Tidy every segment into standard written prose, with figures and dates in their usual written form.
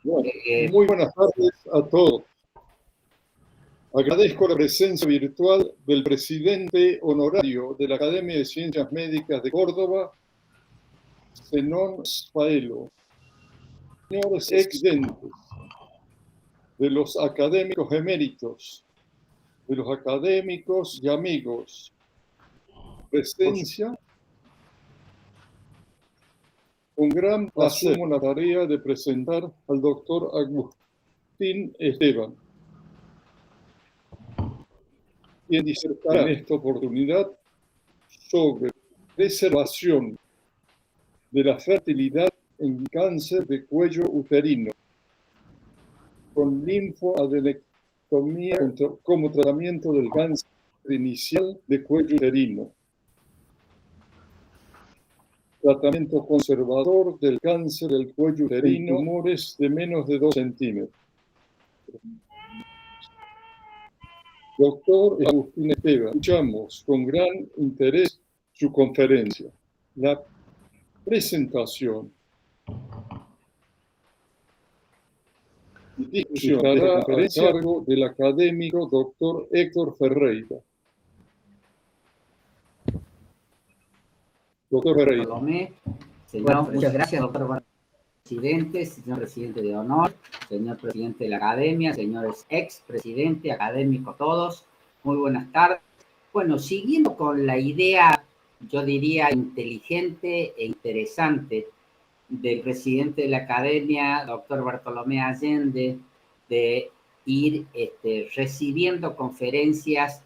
Bueno, muy buenas tardes a todos. Agradezco la presencia virtual del presidente honorario de la Academia de Ciencias Médicas de Córdoba, Zenón Sfaelo, señores excelentes, de los académicos eméritos, de los académicos y amigos. Presencia, con gran placer asumo la tarea de presentar al doctor Agustín Esteban, quien disertará en esta oportunidad sobre preservación de la fertilidad en cáncer de cuello uterino, con linfoadenectomía como tratamiento del cáncer inicial de cuello uterino, tratamiento conservador del cáncer del cuello uterino en tumores de menos de 2 centímetros. Doctor Agustín Esteban, escuchamos con gran interés su conferencia. La presentación y discusión de la conferencia a cargo del académico doctor Héctor Ferreira. Doctor Ferreira. Señor, muchas gracias, doctor presidente, señor presidente de honor, señor presidente de la academia, señores ex presidente, académico todos, muy buenas tardes. Bueno, siguiendo con la idea, yo diría, inteligente e interesante del presidente de la academia, doctor Bartolomé Allende, de ir recibiendo conferencias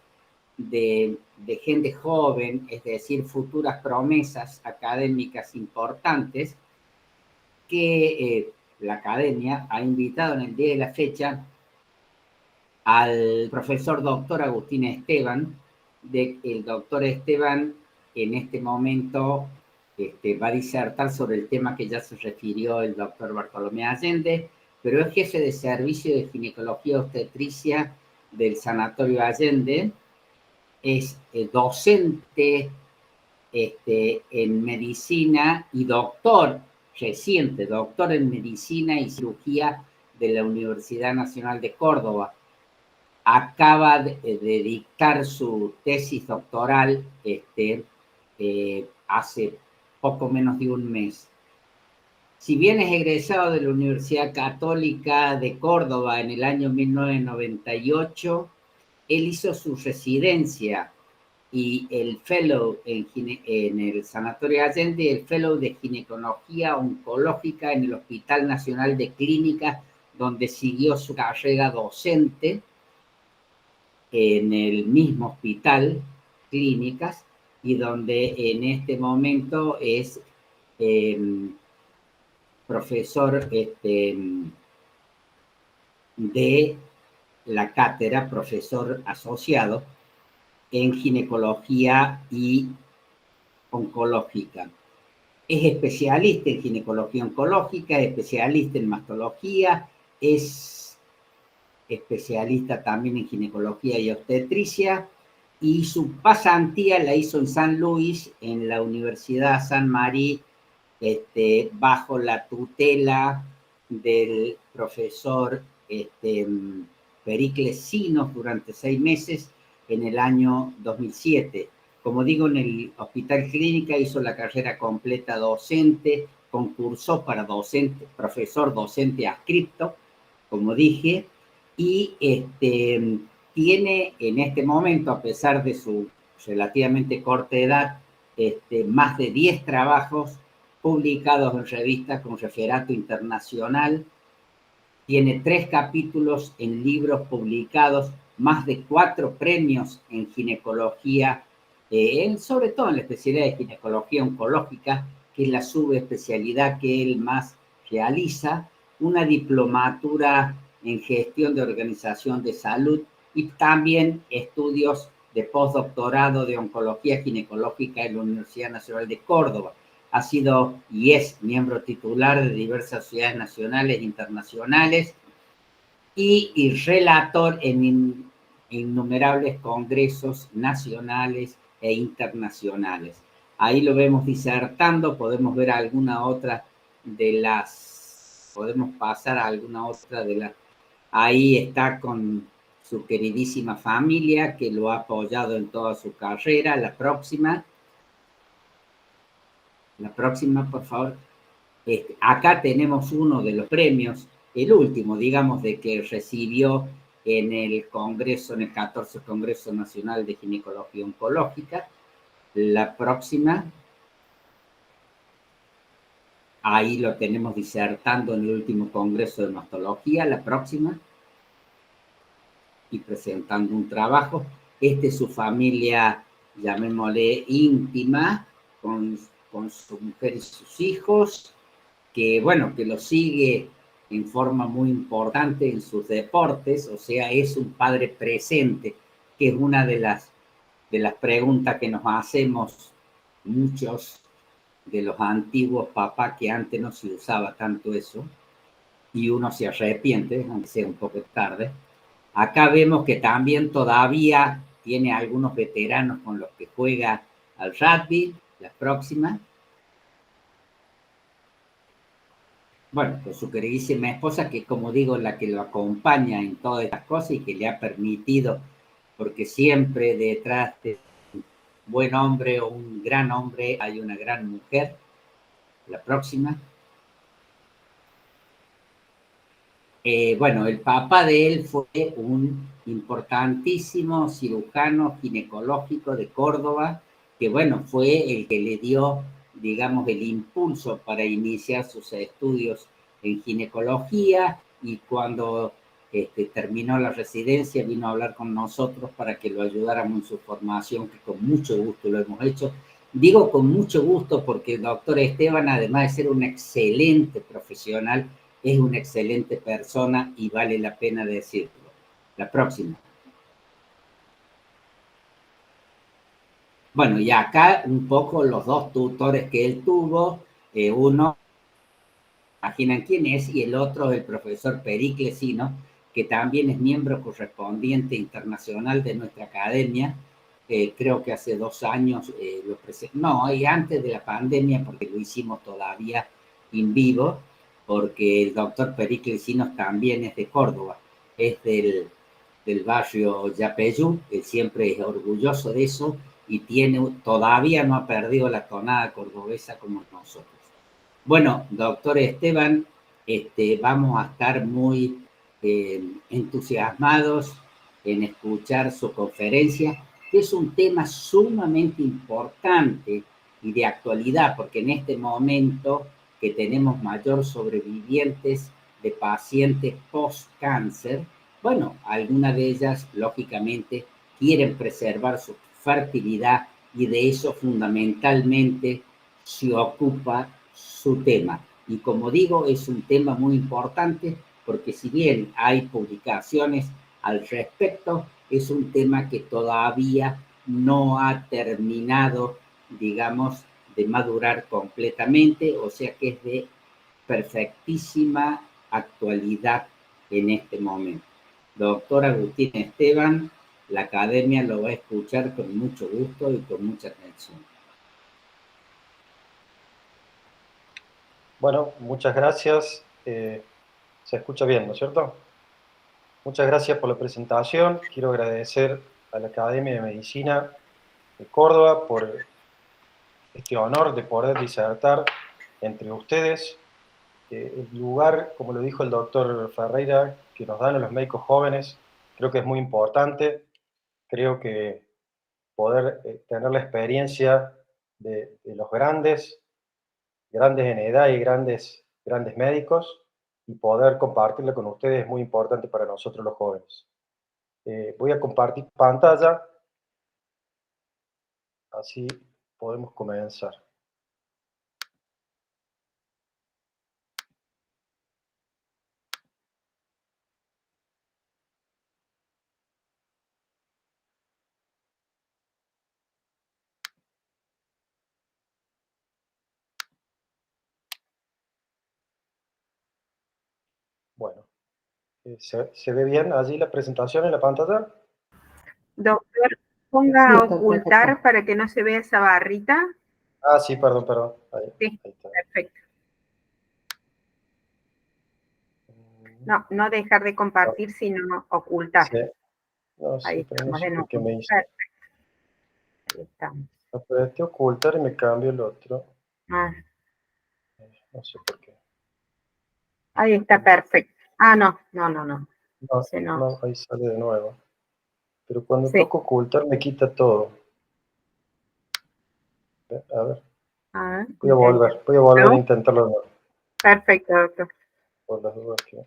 de gente joven, es decir, futuras promesas académicas importantes, que la academia ha invitado en el día de la fecha al profesor doctor Agustín Esteban. El doctor Esteban en este momento va a disertar sobre el tema que ya se refirió el doctor Bartolomé Allende, pero es jefe de servicio de ginecología obstetricia del Sanatorio Allende, es docente en medicina y reciente doctor en medicina y cirugía de la Universidad Nacional de Córdoba. Acaba de dictar su tesis doctoral hace poco menos de un mes. Si bien es egresado de la Universidad Católica de Córdoba en el año 1998, él hizo su residencia y el fellow en el Sanatorio Allende, el fellow de ginecología oncológica en el Hospital Nacional de Clínicas, donde siguió su carrera docente en el mismo hospital, Clínicas, y donde en este momento es profesor de la cátedra, profesor asociado en ginecología y oncológica. Es especialista en ginecología oncológica, es especialista en mastología, es especialista también en ginecología y obstetricia, y su pasantía la hizo en San Luis, en la Universidad San Marí, bajo la tutela del profesor Pericles Sinos durante 6 meses en el año 2007. Como digo, en el Hospital Clínica hizo la carrera completa docente, concursó para docente, profesor docente adscripto, como dije, y tiene en este momento, a pesar de su relativamente corta edad, más de 10 trabajos publicados en revistas con referato internacional, tiene 3 capítulos en libros publicados, más de 4 premios en ginecología, sobre todo en la especialidad de ginecología oncológica, que es la subespecialidad que él más realiza, una diplomatura en gestión de organización de salud y también estudios de postdoctorado de oncología ginecológica en la Universidad Nacional de Córdoba. Ha sido y es miembro titular de diversas sociedades nacionales e internacionales y relator en innumerables congresos nacionales e internacionales. Ahí lo vemos disertando, podemos ver alguna otra de las podemos pasar a alguna otra de las... Ahí está con su queridísima familia que lo ha apoyado en toda su carrera. La próxima, por favor. Acá tenemos uno de los premios, el último, digamos, de que recibió en el Congreso, en el 14 Congreso Nacional de Ginecología Oncológica. La próxima, ahí lo tenemos disertando en el último Congreso de Mastología. La próxima, y presentando un trabajo. Es su familia, llamémosle íntima, con su mujer y sus hijos, que bueno, que lo sigue en forma muy importante en sus deportes, o sea, es un padre presente, que es una de las preguntas que nos hacemos muchos de los antiguos papás, que antes no se usaba tanto eso, y uno se arrepiente, aunque sea un poco tarde. Acá vemos que también todavía tiene algunos veteranos con los que juega al rugby. La próxima. Bueno, con su queridísima esposa, que como digo, la que lo acompaña en todas estas cosas y que le ha permitido, porque siempre detrás de un buen hombre o un gran hombre hay una gran mujer. La próxima. Bueno, el papá de él fue un importantísimo cirujano ginecológico de Córdoba, que bueno, fue el que le dio, digamos, el impulso para iniciar sus estudios en ginecología, y cuando terminó la residencia vino a hablar con nosotros para que lo ayudáramos en su formación, que con mucho gusto lo hemos hecho. Digo con mucho gusto porque el doctor Esteban, además de ser un excelente profesional, es una excelente persona y vale la pena decirlo. La próxima. Bueno, y acá un poco los dos tutores que él tuvo, uno, imaginan quién es, y el otro, el profesor Periclesino, que también es miembro correspondiente internacional de nuestra academia. Creo que hace 2 años lo presentó, no, y antes de la pandemia, porque lo hicimos todavía en vivo, porque el doctor Periclesinos también es de Córdoba, es del barrio Yapeyú, él siempre es orgulloso de eso y todavía no ha perdido la tonada cordobesa como nosotros. Bueno, doctor Esteban, vamos a estar muy entusiasmados en escuchar su conferencia, que es un tema sumamente importante y de actualidad, porque en este momento que tenemos mayor sobrevivientes de pacientes post-cáncer, bueno, algunas de ellas, lógicamente, quieren preservar su fertilidad y de eso fundamentalmente se ocupa su tema. Y como digo, es un tema muy importante porque si bien hay publicaciones al respecto, es un tema que todavía no ha terminado, digamos, de madurar completamente, o sea que es de perfectísima actualidad en este momento. Doctor Agustín Esteban, la academia lo va a escuchar con mucho gusto y con mucha atención. Bueno, muchas gracias. Se escucha bien, ¿no es cierto? Muchas gracias por la presentación. Quiero agradecer a la Academia de Medicina de Córdoba por este honor de poder disertar entre ustedes. El lugar, como lo dijo el doctor Ferreira, que nos dan a los médicos jóvenes, creo que es muy importante. Creo que poder tener la experiencia de los grandes en edad y grandes médicos, y poder compartirlo con ustedes es muy importante para nosotros los jóvenes. Voy a compartir pantalla, así podemos comenzar. Bueno, ¿se ve bien allí la presentación en la pantalla? Doctor, ponga a ocultar para que no se vea esa barrita. Ah, sí, perdón. Ahí Sí, está. perfecto. No, no dejar de compartir, sino ocultar. Sí. No, Ahí sí, pero no estamos sé de por nuevo. qué me hizo. Perfecto. Ahí estamos. Apreté ocultar y me cambio el otro. Ah, No sé por qué. ahí está perfecto. Ah, no. No, Ese no. no, ahí sale de nuevo. Pero cuando Sí. toco ocultar me quita todo. A ver, A ver, voy a volver a ¿no? intentarlo de nuevo, Perfecto, doctor. por las dudas que...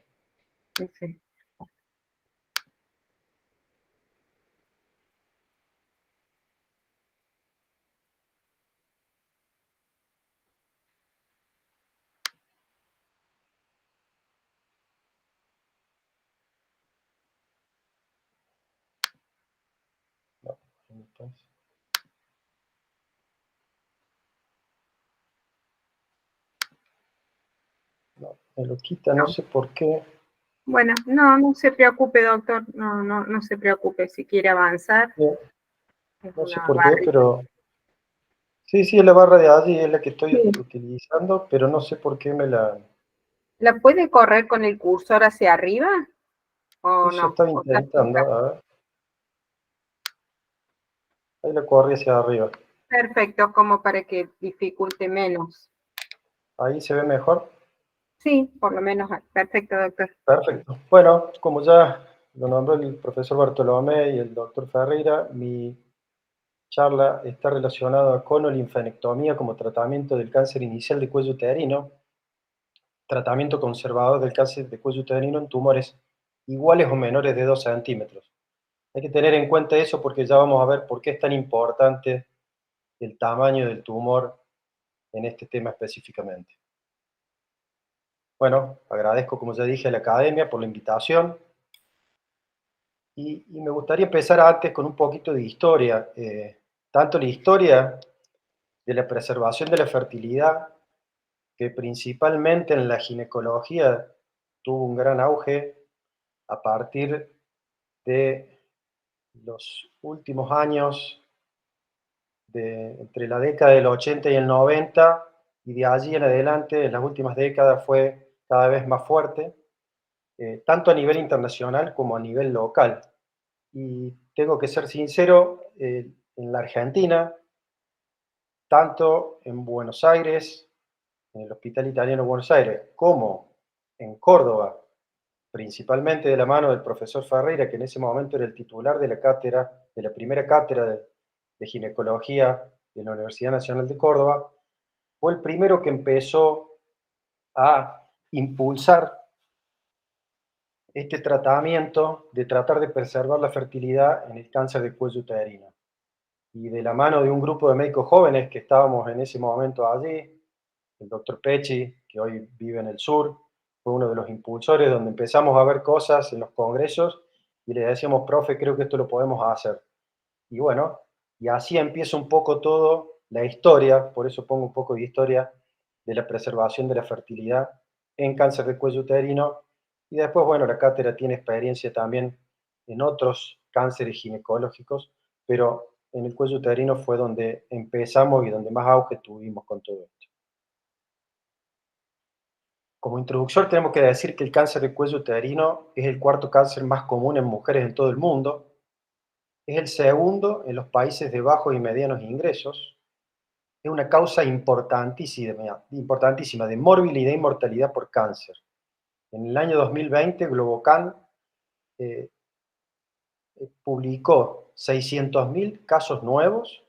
Sí. No, entonces, no, me lo quita, no No. sé por qué. Bueno, no se preocupe, doctor. No se preocupe. Si quiere avanzar, Bien, es no sé una por qué, barrita. pero... Sí, sí, es la barra de allí, es la que estoy Sí. utilizando, pero no sé por qué me la... ¿La puede correr con el cursor hacia arriba o Eso no? estaba ¿O está intentando, fija? a ver. Ahí la corrí hacia arriba. Perfecto, como para que dificulte menos. Ahí se ve mejor. Sí, por lo menos. Perfecto, doctor. Perfecto. Bueno, como ya lo nombró el profesor Bartolomé y el doctor Ferreira, mi charla está relacionada con linfadenectomía como tratamiento del cáncer inicial de cuello uterino, tratamiento conservador del cáncer de cuello uterino en tumores iguales o menores de 2 centímetros. Hay que tener en cuenta eso porque ya vamos a ver por qué es tan importante el tamaño del tumor en este tema específicamente. Bueno, agradezco, como ya dije, a la academia por la invitación y me gustaría empezar antes con un poquito de historia, tanto la historia de la preservación de la fertilidad, que principalmente en la ginecología tuvo un gran auge a partir de los últimos años, entre la década del 80 y el 90, y de allí en adelante, en las últimas décadas, fue cada vez más fuerte, tanto a nivel internacional como a nivel local. Y tengo que ser sincero, en la Argentina, tanto en Buenos Aires, en el Hospital Italiano de Buenos Aires, como en Córdoba, principalmente de la mano del profesor Ferreira, que en ese momento era el titular de la cátedra, de la primera cátedra de ginecología de la Universidad Nacional de Córdoba, fue el primero que empezó a impulsar este tratamiento de tratar de preservar la fertilidad en el cáncer de cuello uterino. Y de la mano de un grupo de médicos jóvenes que estábamos en ese momento allí, el doctor Pecci, que hoy vive en el sur, fue uno de los impulsores donde empezamos a ver cosas en los congresos y le decíamos, profe, creo que esto lo podemos hacer. Y bueno, y así empieza un poco todo la historia, por eso pongo un poco de historia de la preservación de la fertilidad en cáncer de cuello uterino. Y después, bueno, la cátedra tiene experiencia también en otros cánceres ginecológicos, pero en el cuello uterino fue donde empezamos y donde más auge tuvimos con todo esto. Como introducción tenemos que decir que el cáncer de cuello uterino es el cuarto cáncer más común en mujeres en todo el mundo. Es el segundo en los países de bajos y medianos ingresos. Es una causa importantísima de morbilidad y mortalidad por cáncer. En el año 2020, Globocan eh, publicó 600.000 casos nuevos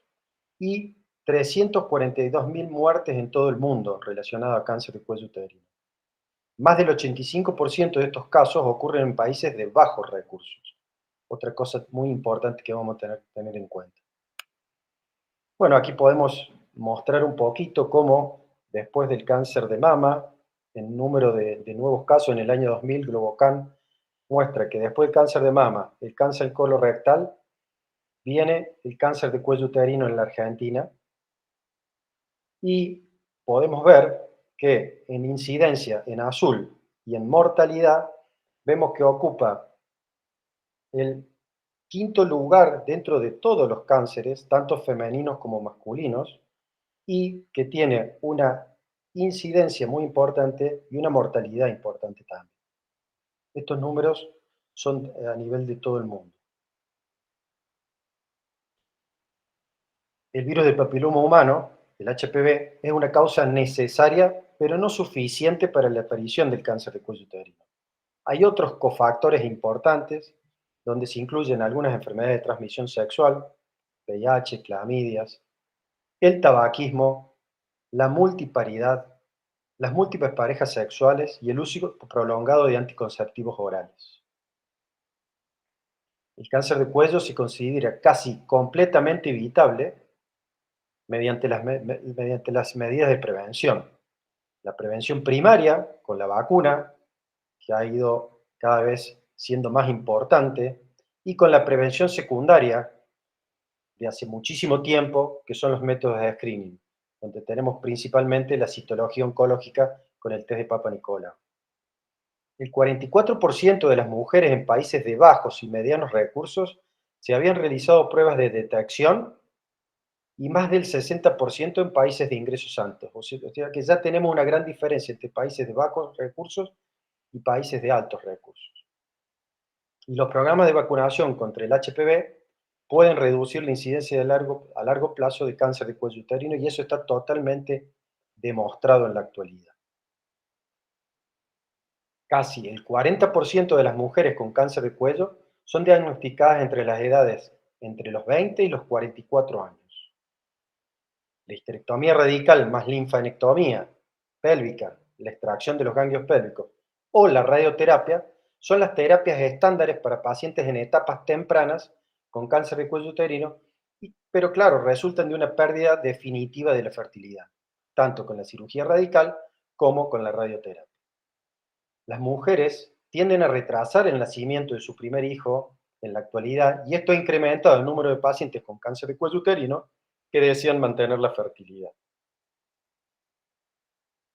y 342.000 muertes en todo el mundo relacionadas a cáncer de cuello uterino. Más del 85% de estos casos ocurren en países de bajos recursos. Otra cosa muy importante que vamos a tener en cuenta. Bueno, aquí podemos mostrar un poquito cómo después del cáncer de mama, el número de nuevos casos en el año 2000, Globocan muestra que después del cáncer de mama, el cáncer colorectal, viene el cáncer de cuello uterino en la Argentina y podemos ver que en incidencia en azul y en mortalidad vemos que ocupa el quinto lugar dentro de todos los cánceres, tanto femeninos como masculinos, y que tiene una incidencia muy importante y una mortalidad importante también. Estos números son a nivel de todo el mundo. El virus del papiloma humano, el HPV, es una causa necesaria, pero no suficiente para la aparición del cáncer de cuello uterino. Hay otros cofactores importantes, donde se incluyen algunas enfermedades de transmisión sexual, VIH, clamidias, el tabaquismo, la multiparidad, las múltiples parejas sexuales y el uso prolongado de anticonceptivos orales. El cáncer de cuello se considera casi completamente evitable mediante las medidas de prevención. La prevención primaria, con la vacuna, que ha ido cada vez siendo más importante, y con la prevención secundaria, de hace muchísimo tiempo, que son los métodos de screening, donde tenemos principalmente la citología oncológica con el test de Papa Nicolau. El 44% de las mujeres en países de bajos y medianos recursos se habían realizado pruebas de detección y más del 60% en países de ingresos altos. O sea que ya tenemos una gran diferencia entre países de bajos recursos y países de altos recursos. Y los programas de vacunación contra el HPV pueden reducir la incidencia a largo plazo de cáncer de cuello uterino y eso está totalmente demostrado en la actualidad. Casi el 40% de las mujeres con cáncer de cuello son diagnosticadas entre las edades entre los 20 y los 44 años. La histerectomía radical más linfadenectomía pélvica, la extracción de los ganglios pélvicos o la radioterapia son las terapias estándares para pacientes en etapas tempranas con cáncer de cuello uterino, pero claro, resultan de una pérdida definitiva de la fertilidad, tanto con la cirugía radical como con la radioterapia. Las mujeres tienden a retrasar el nacimiento de su primer hijo en la actualidad y esto ha incrementado el número de pacientes con cáncer de cuello uterino que desean mantener la fertilidad.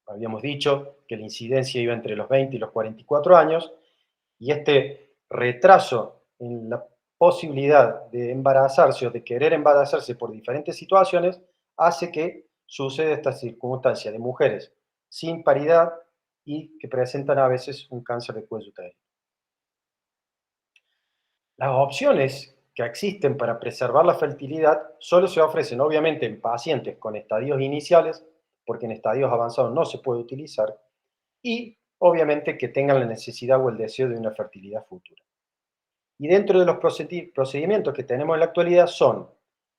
Habíamos dicho que la incidencia iba entre los 20 y los 44 años y este retraso en la posibilidad de embarazarse o de querer embarazarse por diferentes situaciones hace que suceda esta circunstancia de mujeres sin paridad y que presentan a veces un cáncer de cuello uterino. Las opciones que existen para preservar la fertilidad solo se ofrecen obviamente en pacientes con estadios iniciales, porque en estadios avanzados no se puede utilizar, y obviamente que tengan la necesidad o el deseo de una fertilidad futura. Y dentro de los procedimientos que tenemos en la actualidad son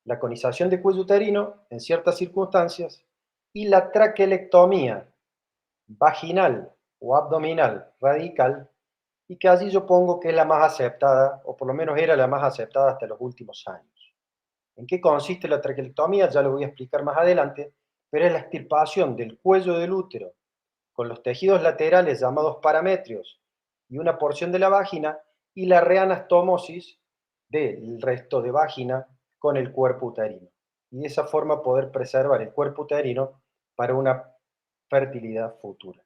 la conización de cuello uterino en ciertas circunstancias y la traquelectomía vaginal o abdominal radical, y que allí yo pongo que es la más aceptada, o por lo menos era la más aceptada hasta los últimos años. ¿En qué consiste la traquelectomía? Ya lo voy a explicar más adelante, pero es la extirpación del cuello del útero con los tejidos laterales llamados parametrios y una porción de la vagina, y la reanastomosis del resto de vagina con el cuerpo uterino. Y de esa forma poder preservar el cuerpo uterino para una fertilidad futura.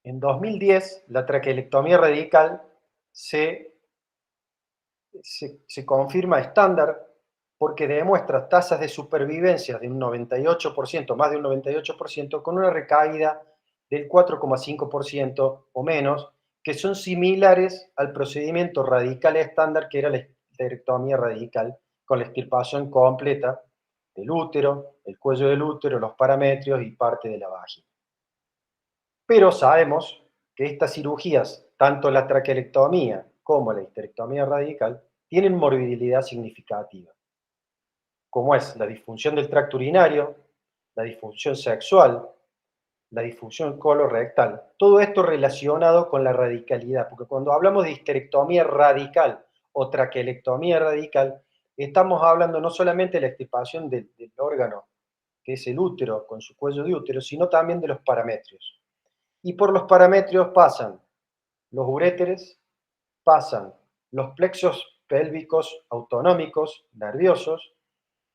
En 2010, la traquelectomía radical se confirma estándar porque demuestra tasas de supervivencia de un 98%, más de un 98%, con una recaída del 4,5% o menos, que son similares al procedimiento radical estándar que era la histerectomía radical, con la extirpación completa del útero, el cuello del útero, los parametrios y parte de la vagina. Pero sabemos que estas cirugías, tanto la traquelectomía como la histerectomía radical, tienen morbilidad significativa, como es la disfunción del tracto urinario, la disfunción sexual, la disfunción colorectal. Todo esto relacionado con la radicalidad, porque cuando hablamos de histerectomía radical o traquelectomía radical, estamos hablando no solamente de la extirpación del órgano, que es el útero con su cuello de útero, sino también de los parametrios. Y por los parametrios pasan los uréteres, pasan los plexos pélvicos autonómicos, nerviosos,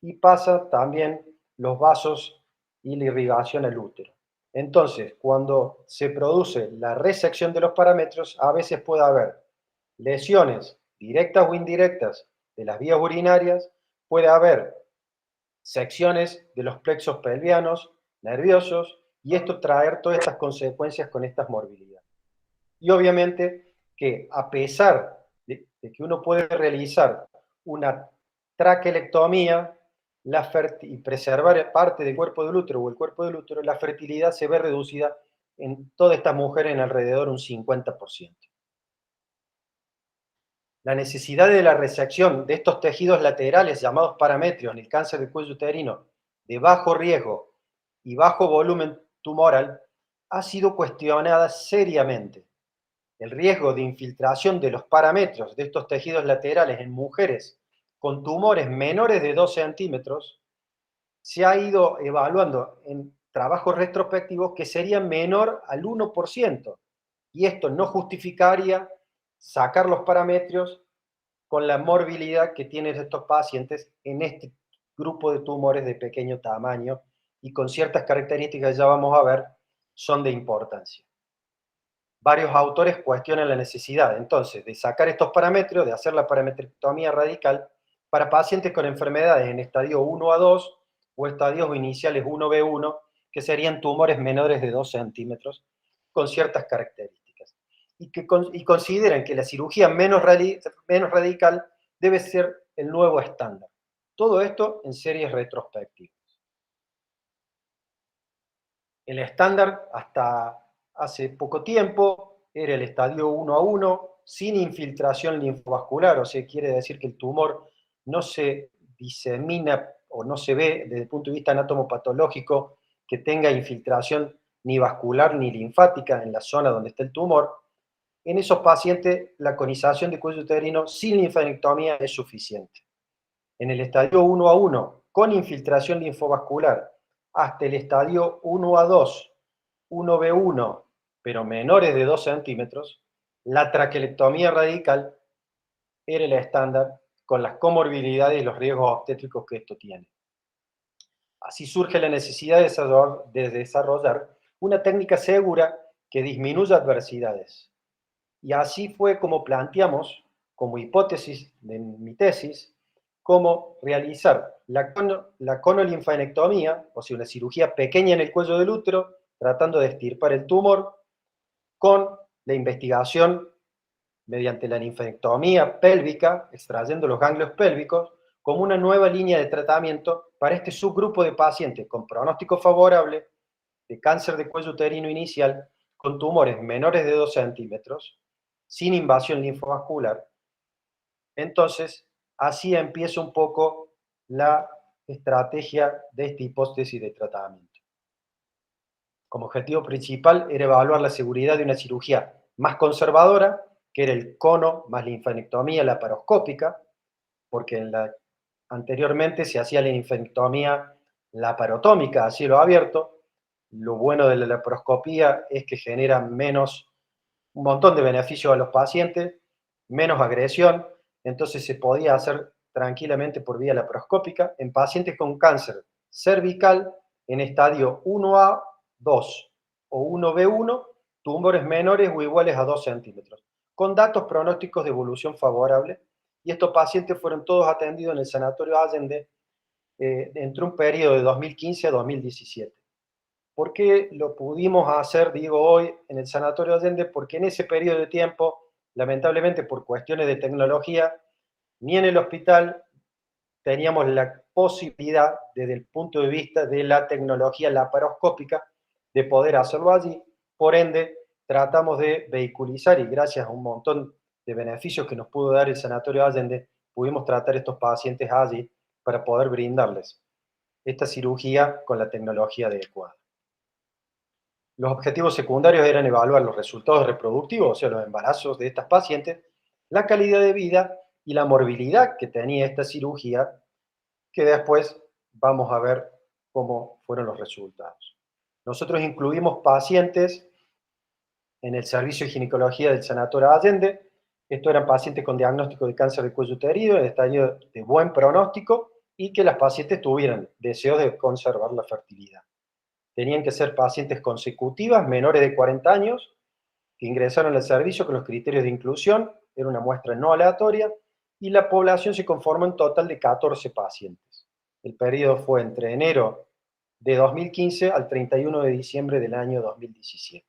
y pasan también los vasos y la irrigación al útero. Entonces, cuando se produce la resección de los parametrios, a veces puede haber lesiones directas o indirectas de las vías urinarias, puede haber secciones de los plexos pelvianos, nerviosos, y esto traer todas estas consecuencias con estas morbilidades. Y obviamente que a pesar de que uno puede realizar una traquelectomía y preservar parte del cuerpo del útero o el cuerpo del útero, la fertilidad se ve reducida en todas estas mujeres en alrededor un 50%. La necesidad de la resección de estos tejidos laterales llamados parametrios en el cáncer de cuello uterino de bajo riesgo y bajo volumen tumoral ha sido cuestionada seriamente. El riesgo de infiltración de los parametrios de estos tejidos laterales en mujeres con tumores menores de 2 centímetros se ha ido evaluando en trabajos retrospectivos que sería menor al 1%, y esto no justificaría sacar los parametrios con la morbilidad que tienen estos pacientes en este grupo de tumores de pequeño tamaño y con ciertas características, ya vamos a ver, son de importancia. Varios autores cuestionan la necesidad, entonces, de sacar estos parametrios, de hacer la parametrectomía radical para pacientes con enfermedades en estadio 1 a 2 o estadios iniciales 1B1, que serían tumores menores de 2 centímetros, con ciertas características. Y consideran que la cirugía menos radical debe ser el nuevo estándar. Todo esto en series retrospectivas. El estándar hasta hace poco tiempo era el estadio 1 a 1, sin infiltración linfovascular, o sea, quiere decir que el tumor no se disemina o no se ve desde el punto de vista anatomopatológico que tenga infiltración ni vascular ni linfática en la zona donde está el tumor. En esos pacientes, la conización de cuello uterino sin linfadenectomía es suficiente. En el estadio 1 a 1, con infiltración linfovascular, hasta el estadio 1 a 2, 1B1, pero menores de 2 centímetros, la traquelectomía radical era el estándar con las comorbilidades y los riesgos obstétricos que esto tiene. Así surge la necesidad de desarrollar una técnica segura que disminuya adversidades. Y así fue como planteamos, como hipótesis de mi tesis, cómo realizar la conolinfadenectomía, o sea, una cirugía pequeña en el cuello del útero, tratando de extirpar el tumor, con la investigación mediante la linfadenectomía pélvica, extrayendo los ganglios pélvicos, como una nueva línea de tratamiento para este subgrupo de pacientes con pronóstico favorable de cáncer de cuello uterino inicial, con tumores menores de 2 centímetros, sin invasión linfovascular. Entonces, así empieza un poco la estrategia de esta hipótesis de tratamiento. Como objetivo principal era evaluar la seguridad de una cirugía más conservadora, que era el cono más linfadenectomía laparoscópica, porque anteriormente se hacía la linfadenectomía laparotómica a cielo abierto. Lo bueno de la laparoscopía es que genera un montón de beneficios a los pacientes, menos agresión, entonces se podía hacer tranquilamente por vía laparoscópica en pacientes con cáncer cervical en estadio 1A, 2 o 1B1, tumores menores o iguales a 2 centímetros, con datos pronósticos de evolución favorable, y estos pacientes fueron todos atendidos en el Sanatorio Allende entre un periodo de 2015 a 2017. ¿Por qué lo pudimos hacer, digo hoy, en el Sanatorio Allende? Porque en ese periodo de tiempo, lamentablemente por cuestiones de tecnología, ni en el hospital teníamos la posibilidad, desde el punto de vista de la tecnología laparoscópica, de poder hacerlo allí. Por ende, tratamos de vehiculizar, y gracias a un montón de beneficios que nos pudo dar el Sanatorio Allende, pudimos tratar a estos pacientes allí para poder brindarles esta cirugía con la tecnología adecuada. Los objetivos secundarios eran evaluar los resultados reproductivos, o sea, los embarazos de estas pacientes, la calidad de vida y la morbilidad que tenía esta cirugía, que después vamos a ver cómo fueron los resultados. Nosotros incluimos pacientes en el servicio de ginecología del Sanatorio Allende. Estos eran pacientes con diagnóstico de cáncer de cuello uterino, en estadio de buen pronóstico, y que las pacientes tuvieran deseo de conservar la fertilidad. Tenían que ser pacientes consecutivas, menores de 40 años, que ingresaron al servicio con los criterios de inclusión, era una muestra no aleatoria, y la población se conformó en total de 14 pacientes. El periodo fue entre enero de 2015 al 31 de diciembre del año 2017.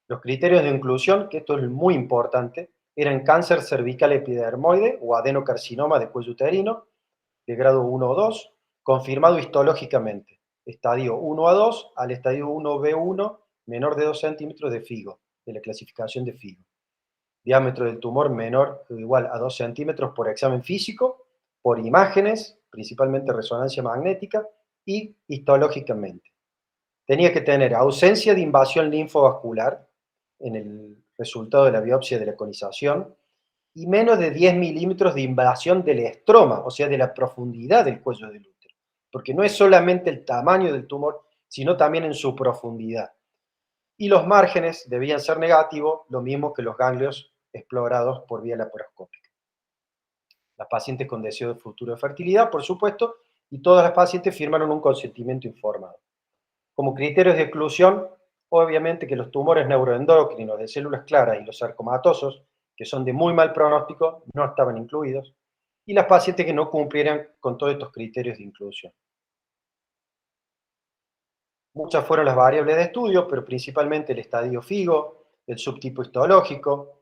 Los criterios de inclusión, que esto es muy importante, eran cáncer cervical epidermoide o adenocarcinoma de cuello uterino, de grado 1 o 2, confirmado histológicamente, estadio 1 a 2 al estadio 1B1 menor de 2 centímetros de FIGO, de la clasificación de FIGO. Diámetro del tumor menor o igual a 2 centímetros por examen físico, por imágenes, principalmente resonancia magnética, y histológicamente. Tenía que tener ausencia de invasión linfovascular en el resultado de la biopsia de la conización y menos de 10 milímetros de invasión del estroma, o sea, de la profundidad del cuello del útero. Porque no es solamente el tamaño del tumor, sino también en su profundidad. Y los márgenes debían ser negativos, lo mismo que los ganglios explorados por vía laparoscópica. Las pacientes con deseo de futuro de fertilidad, por supuesto, y todas las pacientes firmaron un consentimiento informado. Como criterios de exclusión, obviamente que los tumores neuroendocrinos de células claras y los sarcomatosos, que son de muy mal pronóstico, no estaban incluidos, y las pacientes que no cumplieran con todos estos criterios de inclusión. Muchas fueron las variables de estudio, pero principalmente el estadio FIGO, el subtipo histológico,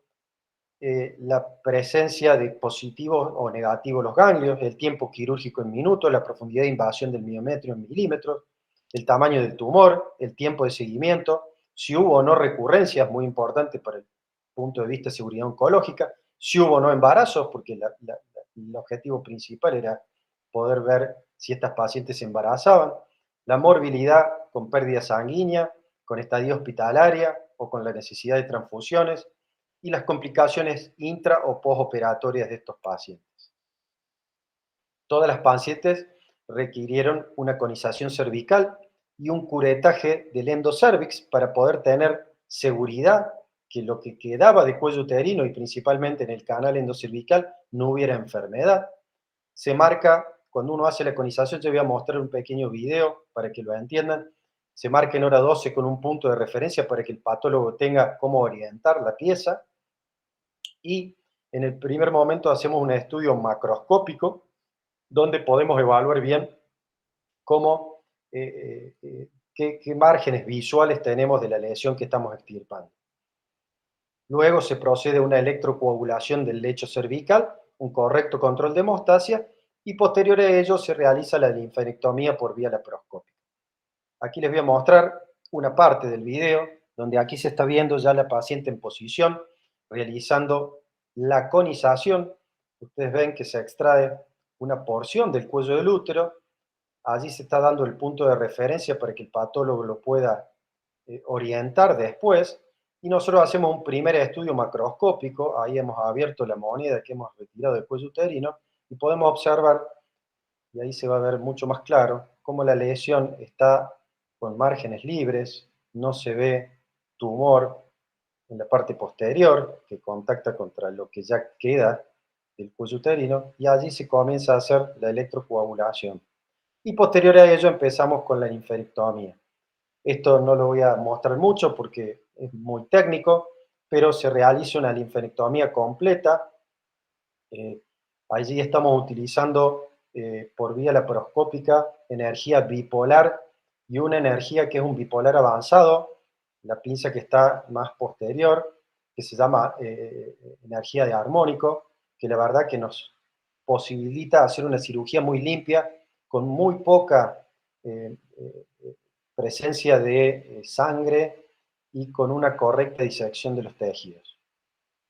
la presencia de positivos o negativos los ganglios, el tiempo quirúrgico en minutos, la profundidad de invasión del miometrio en milímetros, el tamaño del tumor, el tiempo de seguimiento, si hubo o no recurrencias, muy importante para el punto de vista de seguridad oncológica, si hubo o no embarazos, porque el objetivo principal era poder ver si estas pacientes se embarazaban, la morbilidad con pérdida sanguínea, con estadía hospitalaria o con la necesidad de transfusiones, y las complicaciones intra o postoperatorias de estos pacientes. Todas las pacientes requirieron una conización cervical y un curetaje del endocervix para poder tener seguridad que lo que quedaba de cuello uterino y principalmente en el canal endocervical no hubiera enfermedad. Se marca, cuando uno hace la conización, yo voy a mostrar un pequeño video para que lo entiendan, se marca en hora 12 con un punto de referencia para que el patólogo tenga cómo orientar la pieza, y en el primer momento hacemos un estudio macroscópico donde podemos evaluar bien cómo, qué márgenes visuales tenemos de la lesión que estamos extirpando. Luego se procede a una electrocoagulación del lecho cervical, un correcto control de hemostasia, y posterior a ello se realiza la linfadenectomía por vía laparoscópica. Aquí les voy a mostrar una parte del video donde aquí se está viendo ya la paciente en posición realizando la conización. Ustedes ven que se extrae una porción del cuello del útero. Allí se está dando el punto de referencia para que el patólogo lo pueda orientar después. Y nosotros hacemos un primer estudio macroscópico. Ahí hemos abierto la moneda que hemos retirado del cuello uterino y podemos observar, y ahí se va a ver mucho más claro, cómo la lesión está con márgenes libres, no se ve tumor en la parte posterior, que contacta contra lo que ya queda del cuello uterino, y allí se comienza a hacer la electrocoagulación. Y posterior a ello empezamos con la linfadenectomía. Esto no lo voy a mostrar mucho porque es muy técnico, pero se realiza una linfadenectomía completa. Allí estamos utilizando por vía laparoscópica energía bipolar y una energía que es un bipolar avanzado, la pinza que está más posterior, que se llama energía de armónico, que la verdad que nos posibilita hacer una cirugía muy limpia, con muy poca presencia de sangre y con una correcta disección de los tejidos.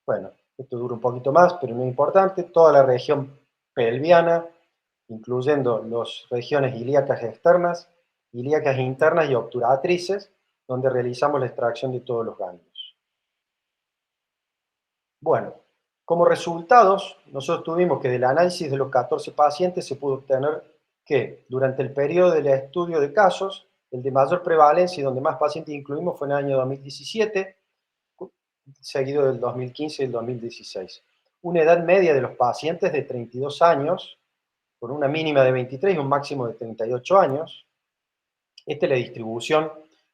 Bueno, esto dura un poquito más, pero no es importante. Toda la región pelviana, incluyendo las regiones ilíacas externas, ilíacas internas y obturatrices, donde realizamos la extracción de todos los ganglios. Bueno, como resultados, nosotros tuvimos que del análisis de los 14 pacientes se pudo obtener que durante el periodo del estudio de casos, el de mayor prevalencia y donde más pacientes incluimos fue en el año 2017, seguido del 2015 y el 2016. Una edad media de los pacientes de 32 años, con una mínima de 23 y un máximo de 38 años. Esta es la distribución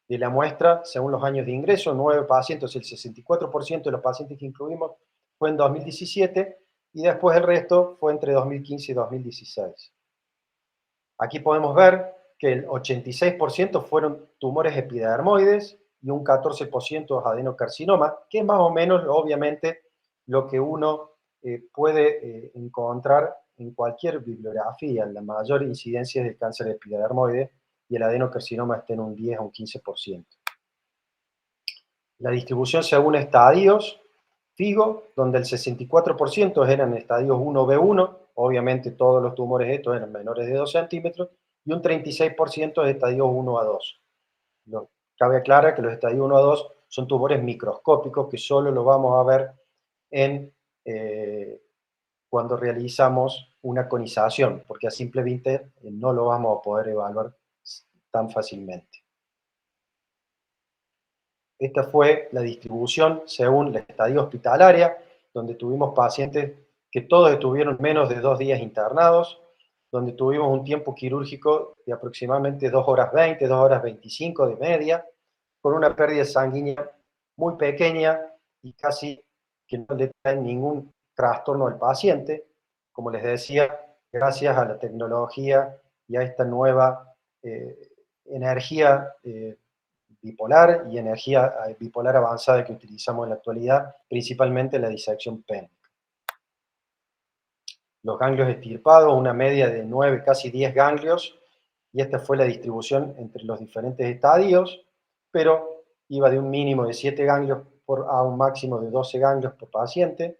de la muestra según los años de ingreso. 9 pacientes, el 64% de los pacientes que incluimos fue en 2017 y después el resto fue entre 2015 y 2016. Aquí podemos ver que el 86% fueron tumores epidermoides y un 14% adenocarcinoma, que es más o menos, obviamente, lo que uno puede encontrar en cualquier bibliografía. La mayor incidencia es del cáncer epidermoide y el adenocarcinoma está en un 10 o un 15%. La distribución según estadios, FIGO, donde el 64% eran estadios 1B1, obviamente todos los tumores estos eran menores de 2 centímetros, y un 36% de estadios 1A2. Cabe aclarar que los estadios 1A2 son tumores microscópicos que solo lo vamos a ver cuando realizamos una conización, porque a simple vista no lo vamos a poder evaluar tan fácilmente. Esta fue la distribución según la estadía hospitalaria, donde tuvimos pacientes que todos estuvieron menos de 2 días internados, donde tuvimos un tiempo quirúrgico de aproximadamente 2 horas 20, 2 horas 25 de media, con una pérdida sanguínea muy pequeña y casi que no le trae ningún trastorno al paciente. Como les decía, gracias a la tecnología y a esta nueva energía bipolar y energía bipolar avanzada que utilizamos en la actualidad, principalmente la disección PENC. Los ganglios extirpados, una media de 9, casi 10 ganglios, y esta fue la distribución entre los diferentes estadios, pero iba de un mínimo de 7 ganglios a un máximo de 12 ganglios por paciente.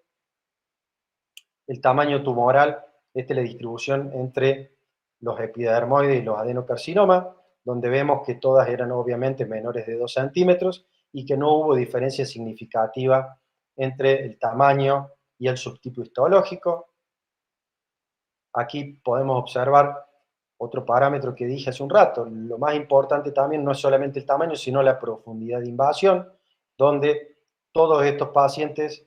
El tamaño tumoral, esta es la distribución entre los epidermoides y los adenocarcinomas, donde vemos que todas eran obviamente menores de 2 centímetros y que no hubo diferencia significativa entre el tamaño y el subtipo histológico. Aquí podemos observar otro parámetro que dije hace un rato. Lo más importante también no es solamente el tamaño, sino la profundidad de invasión, donde todos estos pacientes,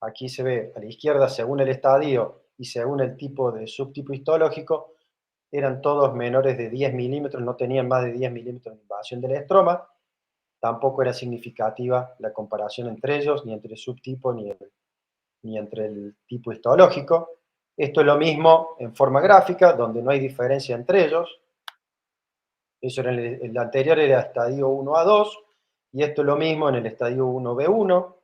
aquí se ve a la izquierda según el estadio y según el tipo de subtipo histológico, eran todos menores de 10 milímetros, no tenían más de 10 milímetros de invasión del estroma. Tampoco era significativa la comparación entre ellos, ni entre el subtipo, ni entre el tipo histológico. Esto es lo mismo en forma gráfica, donde no hay diferencia entre ellos. Eso era el anterior era estadio 1A2, y esto es lo mismo en el estadio 1B1.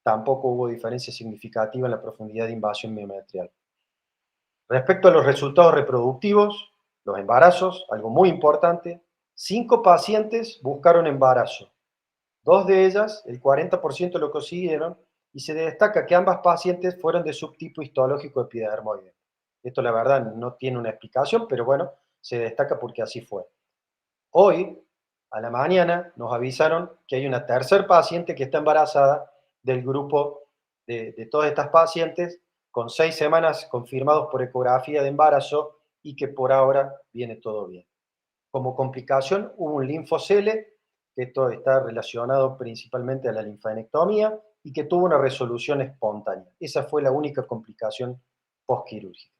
Tampoco hubo diferencia significativa en la profundidad de invasión miometrial. Respecto a los resultados reproductivos, los embarazos, algo muy importante, 5 pacientes buscaron embarazo. 2 de ellas, el 40% lo consiguieron, y se destaca que ambas pacientes fueron de subtipo histológico epidermoide. Esto la verdad no tiene una explicación, pero bueno, se destaca porque así fue. Hoy, a la mañana, nos avisaron que hay una tercer paciente que está embarazada del grupo de todas estas pacientes, con 6 semanas confirmados por ecografía de embarazo y que por ahora viene todo bien. Como complicación hubo un linfocele, que esto está relacionado principalmente a la linfadenectomía y que tuvo una resolución espontánea. Esa fue la única complicación postquirúrgica.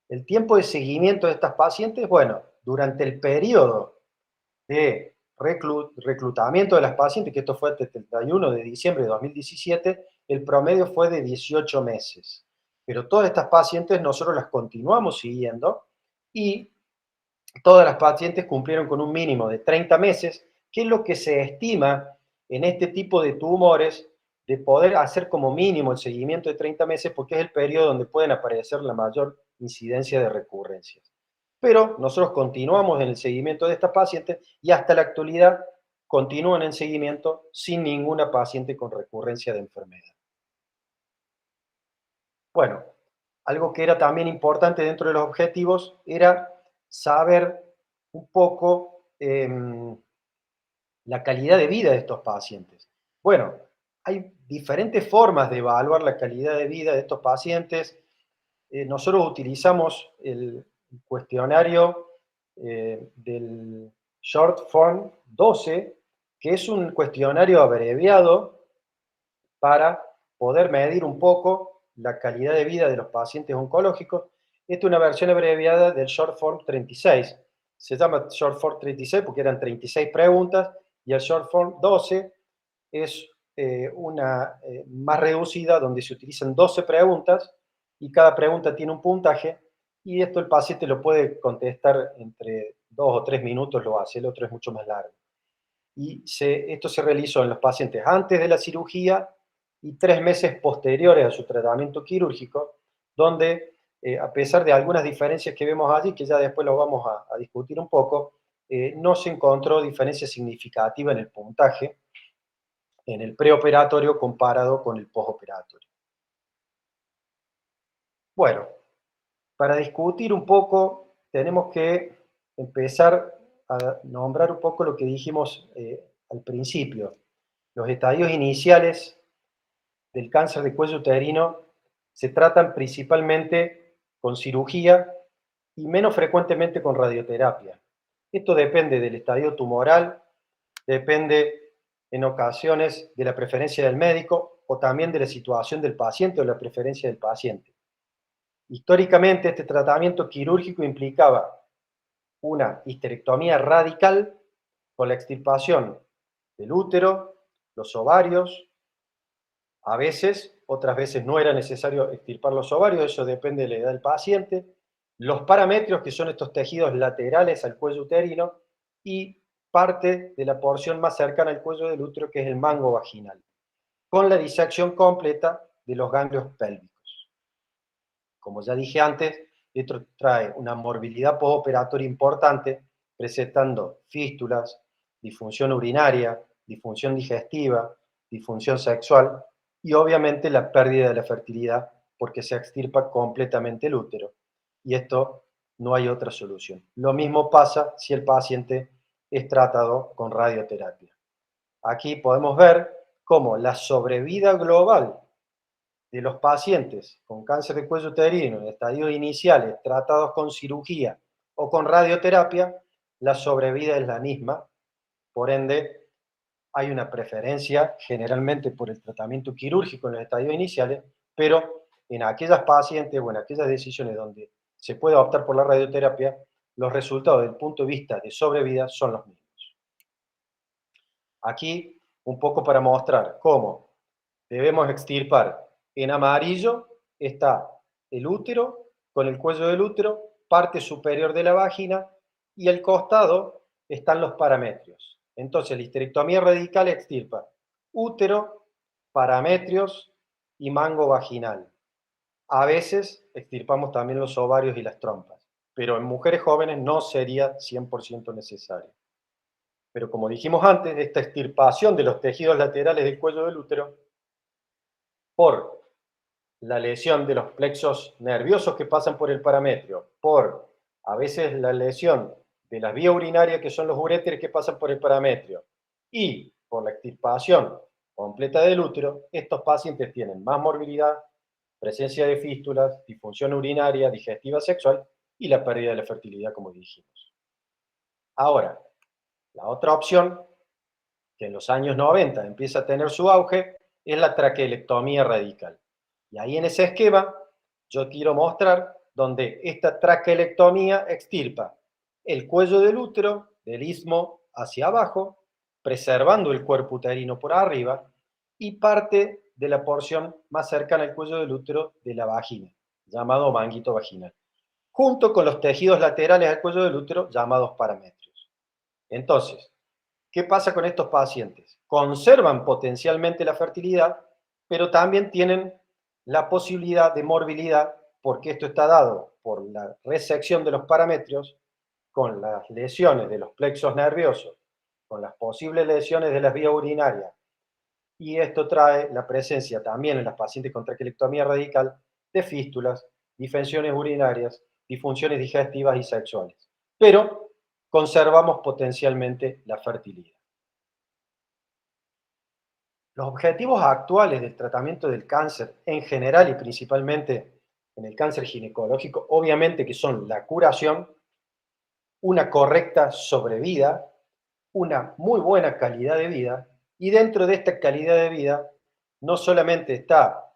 El tiempo de seguimiento de estas pacientes, bueno, durante el periodo de reclutamiento de las pacientes, que esto fue hasta el 31 de diciembre de 2017, el promedio fue de 18 meses. Pero todas estas pacientes nosotros las continuamos siguiendo y todas las pacientes cumplieron con un mínimo de 30 meses, que es lo que se estima en este tipo de tumores de poder hacer como mínimo el seguimiento de 30 meses, porque es el periodo donde pueden aparecer la mayor incidencia de recurrencias. Pero nosotros continuamos en el seguimiento de estas pacientes y hasta la actualidad continúan en seguimiento sin ninguna paciente con recurrencia de enfermedad. Bueno, algo que era también importante dentro de los objetivos era saber un poco la calidad de vida de estos pacientes. Bueno, hay diferentes formas de evaluar la calidad de vida de estos pacientes. Nosotros utilizamos el cuestionario del Short Form 12, que es un cuestionario abreviado para poder medir un poco la calidad de vida de los pacientes oncológicos. Esta es una versión abreviada del Short Form 36. Se llama Short Form 36 porque eran 36 preguntas, y el Short Form 12 es una más reducida, donde se utilizan 12 preguntas, y cada pregunta tiene un puntaje, y esto el paciente lo puede contestar entre 2 o 3 minutos lo hace, el otro es mucho más largo. Y esto se realizó en los pacientes antes de la cirugía y 3 meses posteriores a su tratamiento quirúrgico, donde a pesar de algunas diferencias que vemos allí, que ya después lo vamos a discutir un poco, no se encontró diferencia significativa en el puntaje en el preoperatorio comparado con el postoperatorio. Bueno, para discutir un poco, tenemos que empezar a nombrar un poco lo que dijimos al principio. Los estadios iniciales del cáncer de cuello uterino se tratan principalmente con cirugía y menos frecuentemente con radioterapia. Esto depende del estadio tumoral, depende en ocasiones de la preferencia del médico o también de la situación del paciente o la preferencia del paciente. Históricamente, este tratamiento quirúrgico implicaba una histerectomía radical con la extirpación del útero, los ovarios. A veces, otras veces no era necesario extirpar los ovarios, eso depende de la edad del paciente. Los parametrios, que son estos tejidos laterales al cuello uterino, y parte de la porción más cercana al cuello del útero, que es el mango vaginal, con la disección completa de los ganglios pélvicos. Como ya dije antes, esto trae una morbilidad postoperatoria importante, presentando fístulas, disfunción urinaria, disfunción digestiva, disfunción sexual y obviamente la pérdida de la fertilidad porque se extirpa completamente el útero. Y esto no hay otra solución. Lo mismo pasa si el paciente es tratado con radioterapia. Aquí podemos ver cómo la sobrevida global de los pacientes con cáncer de cuello uterino en estadios iniciales tratados con cirugía o con radioterapia, la sobrevida es la misma. Por ende, hay una preferencia generalmente por el tratamiento quirúrgico en los estadios iniciales, pero en aquellas pacientes o en aquellas decisiones donde se puede optar por la radioterapia, los resultados desde el punto de vista de sobrevida son los mismos. Aquí un poco para mostrar cómo debemos extirpar. En amarillo está el útero, con el cuello del útero, parte superior de la vagina, y al costado están los parametrios. Entonces, la histerectomía radical extirpa útero, parametrios y mango vaginal. A veces extirpamos también los ovarios y las trompas, pero en mujeres jóvenes no sería 100% necesario. Pero como dijimos antes, esta extirpación de los tejidos laterales del cuello del útero por la lesión de los plexos nerviosos que pasan por el parametrio, por a veces la lesión de las vías urinarias que son los uréteres que pasan por el parametrio y por la extirpación completa del útero, estos pacientes tienen más morbilidad, presencia de fístulas, disfunción urinaria, digestiva sexual y la pérdida de la fertilidad, como dijimos. Ahora, la otra opción, que en los años 90 empieza a tener su auge, es la traquelectomía radical. Y ahí en ese esquema yo quiero mostrar donde esta traquelectomía extirpa el cuello del útero, del istmo hacia abajo, preservando el cuerpo uterino por arriba, y parte de la porción más cercana al cuello del útero de la vagina, llamado manguito vaginal, junto con los tejidos laterales al cuello del útero, llamados parametrios. Entonces, ¿qué pasa con estos pacientes? Conservan potencialmente la fertilidad, pero también tienen la posibilidad de morbilidad, porque esto está dado por la resección de los parametrios, con las lesiones de los plexos nerviosos, con las posibles lesiones de las vías urinarias, y esto trae la presencia también en las pacientes con traquelectomía radical de fístulas, difensiones urinarias, disfunciones digestivas y sexuales. Pero conservamos potencialmente la fertilidad. Los objetivos actuales del tratamiento del cáncer en general y principalmente en el cáncer ginecológico, obviamente que son la curación, una correcta sobrevida, una muy buena calidad de vida, y dentro de esta calidad de vida no solamente está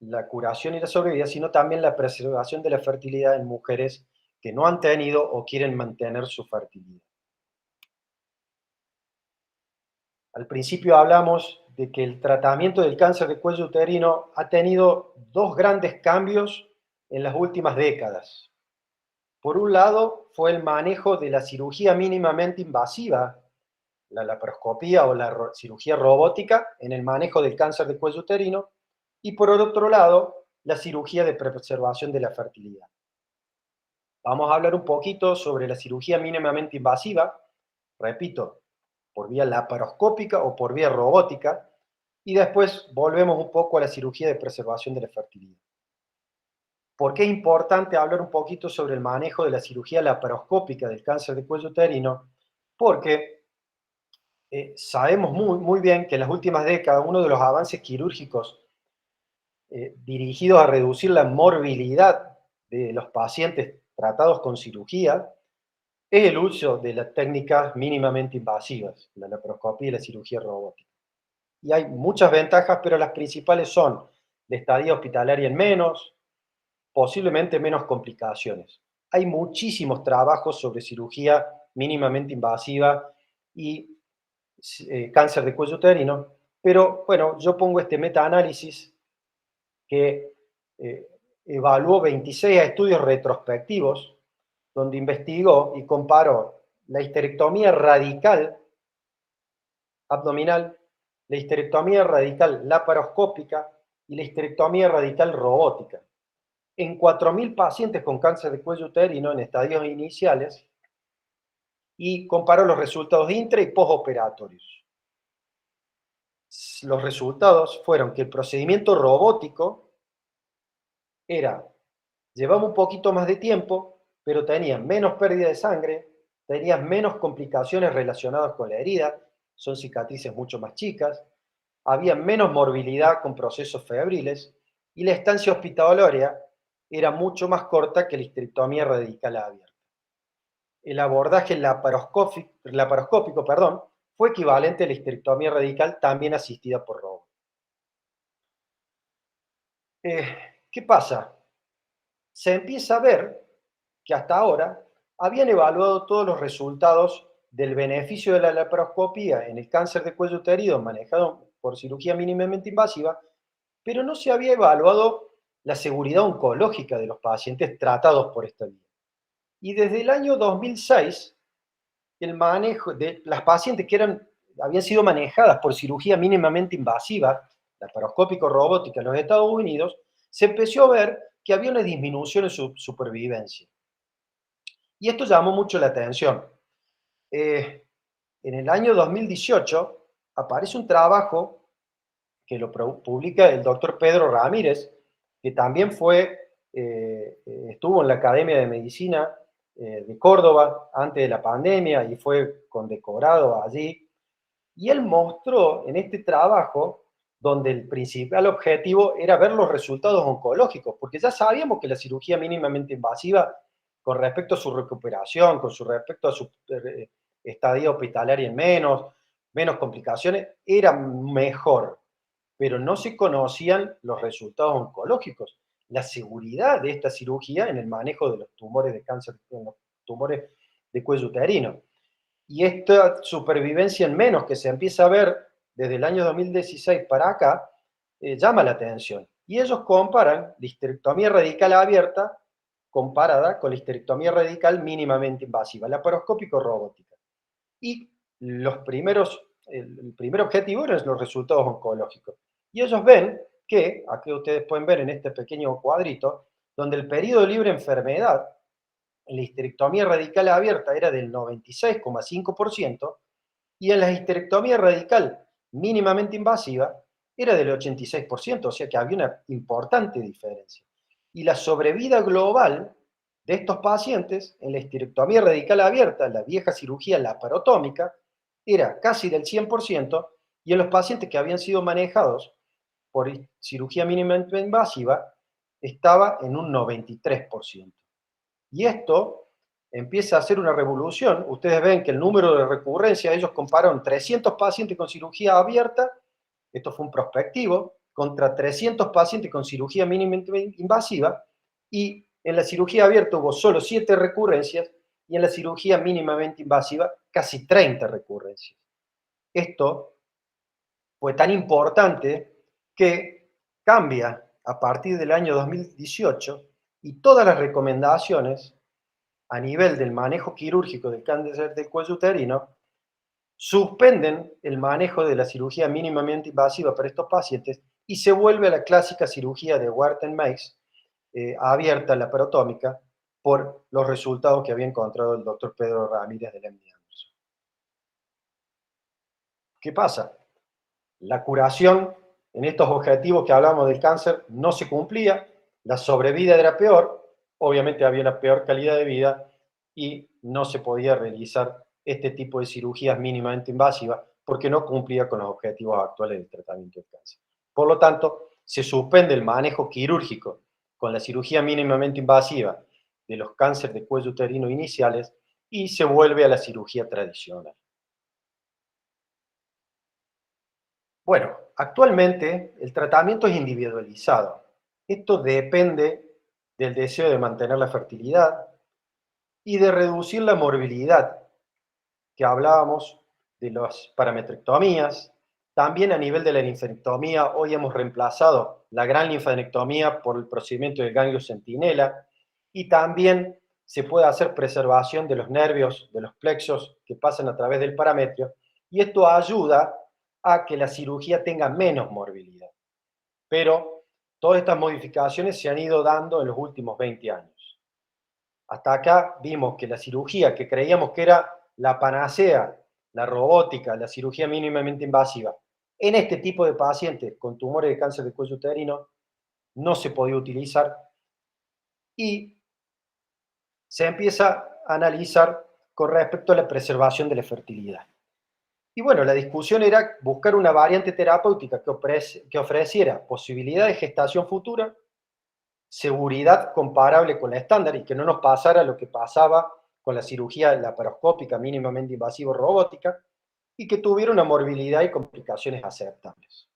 la curación y la sobrevida, sino también la preservación de la fertilidad en mujeres que no han tenido o quieren mantener su fertilidad. Al principio hablamos de que el tratamiento del cáncer de cuello uterino ha tenido dos grandes cambios en las últimas décadas. Por un lado, fue el manejo de la cirugía mínimamente invasiva, la laparoscopía o la cirugía robótica en el manejo del cáncer de cuello uterino, y por otro lado, la cirugía de preservación de la fertilidad. Vamos a hablar un poquito sobre la cirugía mínimamente invasiva, repito, por vía laparoscópica o por vía robótica, y después volvemos un poco a la cirugía de preservación de la fertilidad. ¿Por qué es importante hablar un poquito sobre el manejo de la cirugía laparoscópica del cáncer de cuello uterino? Porque sabemos muy bien que en las últimas décadas uno de los avances quirúrgicos dirigidos a reducir la morbilidad de los pacientes tratados con cirugía es el uso de las técnicas mínimamente invasivas, la laparoscopía y la cirugía robótica. Y hay muchas ventajas, pero las principales son la estadía hospitalaria en menos, posiblemente menos complicaciones. Hay muchísimos trabajos sobre cirugía mínimamente invasiva y cáncer de cuello uterino, pero bueno, yo pongo este metaanálisis que evaluó 26 estudios retrospectivos donde investigó y comparó la histerectomía radical abdominal, la histerectomía radical laparoscópica y la histerectomía radical robótica en 4.000 pacientes con cáncer de cuello uterino en estadios iniciales y comparó los resultados intra y postoperatorios. Los resultados fueron que el procedimiento robótico llevaba un poquito más de tiempo, pero tenía menos pérdida de sangre, tenía menos complicaciones relacionadas con la herida, son cicatrices mucho más chicas, había menos morbilidad con procesos febriles y la estancia hospitalaria era mucho más corta que la histerectomía radical abierta. El abordaje laparoscópico fue equivalente a la histerectomía radical también asistida por robot. ¿Qué pasa? Se empieza a ver que hasta ahora habían evaluado todos los resultados del beneficio de la laparoscopía en el cáncer de cuello uterino manejado por cirugía mínimamente invasiva, pero no se había evaluado la seguridad oncológica de los pacientes tratados por esta vía. Y desde el año 2006, el manejo de las pacientes que habían sido manejadas por cirugía mínimamente invasiva, laparoscópico-robótica en los Estados Unidos, se empezó a ver que había una disminución en su supervivencia. Y esto llamó mucho la atención. En el año 2018 aparece un trabajo que lo publica el doctor Pedro Ramírez, que también estuvo en la Academia de Medicina de Córdoba antes de la pandemia y fue condecorado allí. Y él mostró en este trabajo, donde el principal objetivo era ver los resultados oncológicos, porque ya sabíamos que la cirugía mínimamente invasiva, con respecto a su recuperación, con respecto a su estadía hospitalaria en menos complicaciones, era mejor, pero no se conocían los resultados oncológicos, la seguridad de esta cirugía en el manejo de los tumores de cáncer, en los tumores de cuello uterino. Y esta supervivencia en menos que se empieza a ver desde el año 2016 para acá, llama la atención. Y ellos comparan la histerectomía radical abierta comparada con la histerectomía radical mínimamente invasiva, laparoscópico-robótica. Y el primer objetivo eran los resultados oncológicos. Y ellos ven que, aquí ustedes pueden ver en este pequeño cuadrito, donde el periodo libre de enfermedad en la histerectomía radical abierta era del 96,5% y en la histerectomía radical mínimamente invasiva era del 86%, o sea que había una importante diferencia. Y la sobrevida global de estos pacientes en la histerectomía radical abierta, la vieja cirugía laparotómica, era casi del 100%, y en los pacientes que habían sido manejados por cirugía mínimamente invasiva estaba en un 93%. Y esto empieza a hacer una revolución. Ustedes ven que el número de recurrencias, ellos compararon 300 pacientes con cirugía abierta, esto fue un prospectivo, contra 300 pacientes con cirugía mínimamente invasiva, y en la cirugía abierta hubo solo 7 recurrencias, y en la cirugía mínimamente invasiva casi 30 recurrencias. Esto fue tan importante que cambia a partir del año 2018 y todas las recomendaciones a nivel del manejo quirúrgico del cáncer del cuello uterino, suspenden el manejo de la cirugía mínimamente invasiva para estos pacientes y se vuelve a la clásica cirugía de Warthen-Mace, abierta, laparotómica, por los resultados que había encontrado el doctor Pedro Ramírez del MD Anderson. ¿Qué pasa? La curación en estos objetivos que hablamos del cáncer no se cumplía, la sobrevida era peor, obviamente había una peor calidad de vida y no se podía realizar este tipo de cirugías mínimamente invasivas porque no cumplía con los objetivos actuales del tratamiento del cáncer. Por lo tanto, se suspende el manejo quirúrgico con la cirugía mínimamente invasiva de los cánceres de cuello uterino iniciales y se vuelve a la cirugía tradicional. Bueno, actualmente el tratamiento es individualizado. Esto depende del deseo de mantener la fertilidad y de reducir la morbilidad, que hablábamos de las parametrectomías. También a nivel de la linfadenectomía, hoy hemos reemplazado la gran linfadenectomía por el procedimiento del ganglio centinela y también se puede hacer preservación de los nervios, de los plexos que pasan a través del parametrio y esto ayuda a que la cirugía tenga menos morbilidad. Pero todas estas modificaciones se han ido dando en los últimos 20 años. Hasta acá vimos que la cirugía que creíamos que era la panacea, la robótica, la cirugía mínimamente invasiva, en este tipo de pacientes con tumores de cáncer de cuello uterino no se podía utilizar y se empieza a analizar con respecto a la preservación de la fertilidad. Y bueno, la discusión era buscar una variante terapéutica que ofreciera posibilidad de gestación futura, seguridad comparable con la estándar y que no nos pasara lo que pasaba con la cirugía laparoscópica mínimamente invasiva robótica y que tuviera una morbilidad y complicaciones aceptables.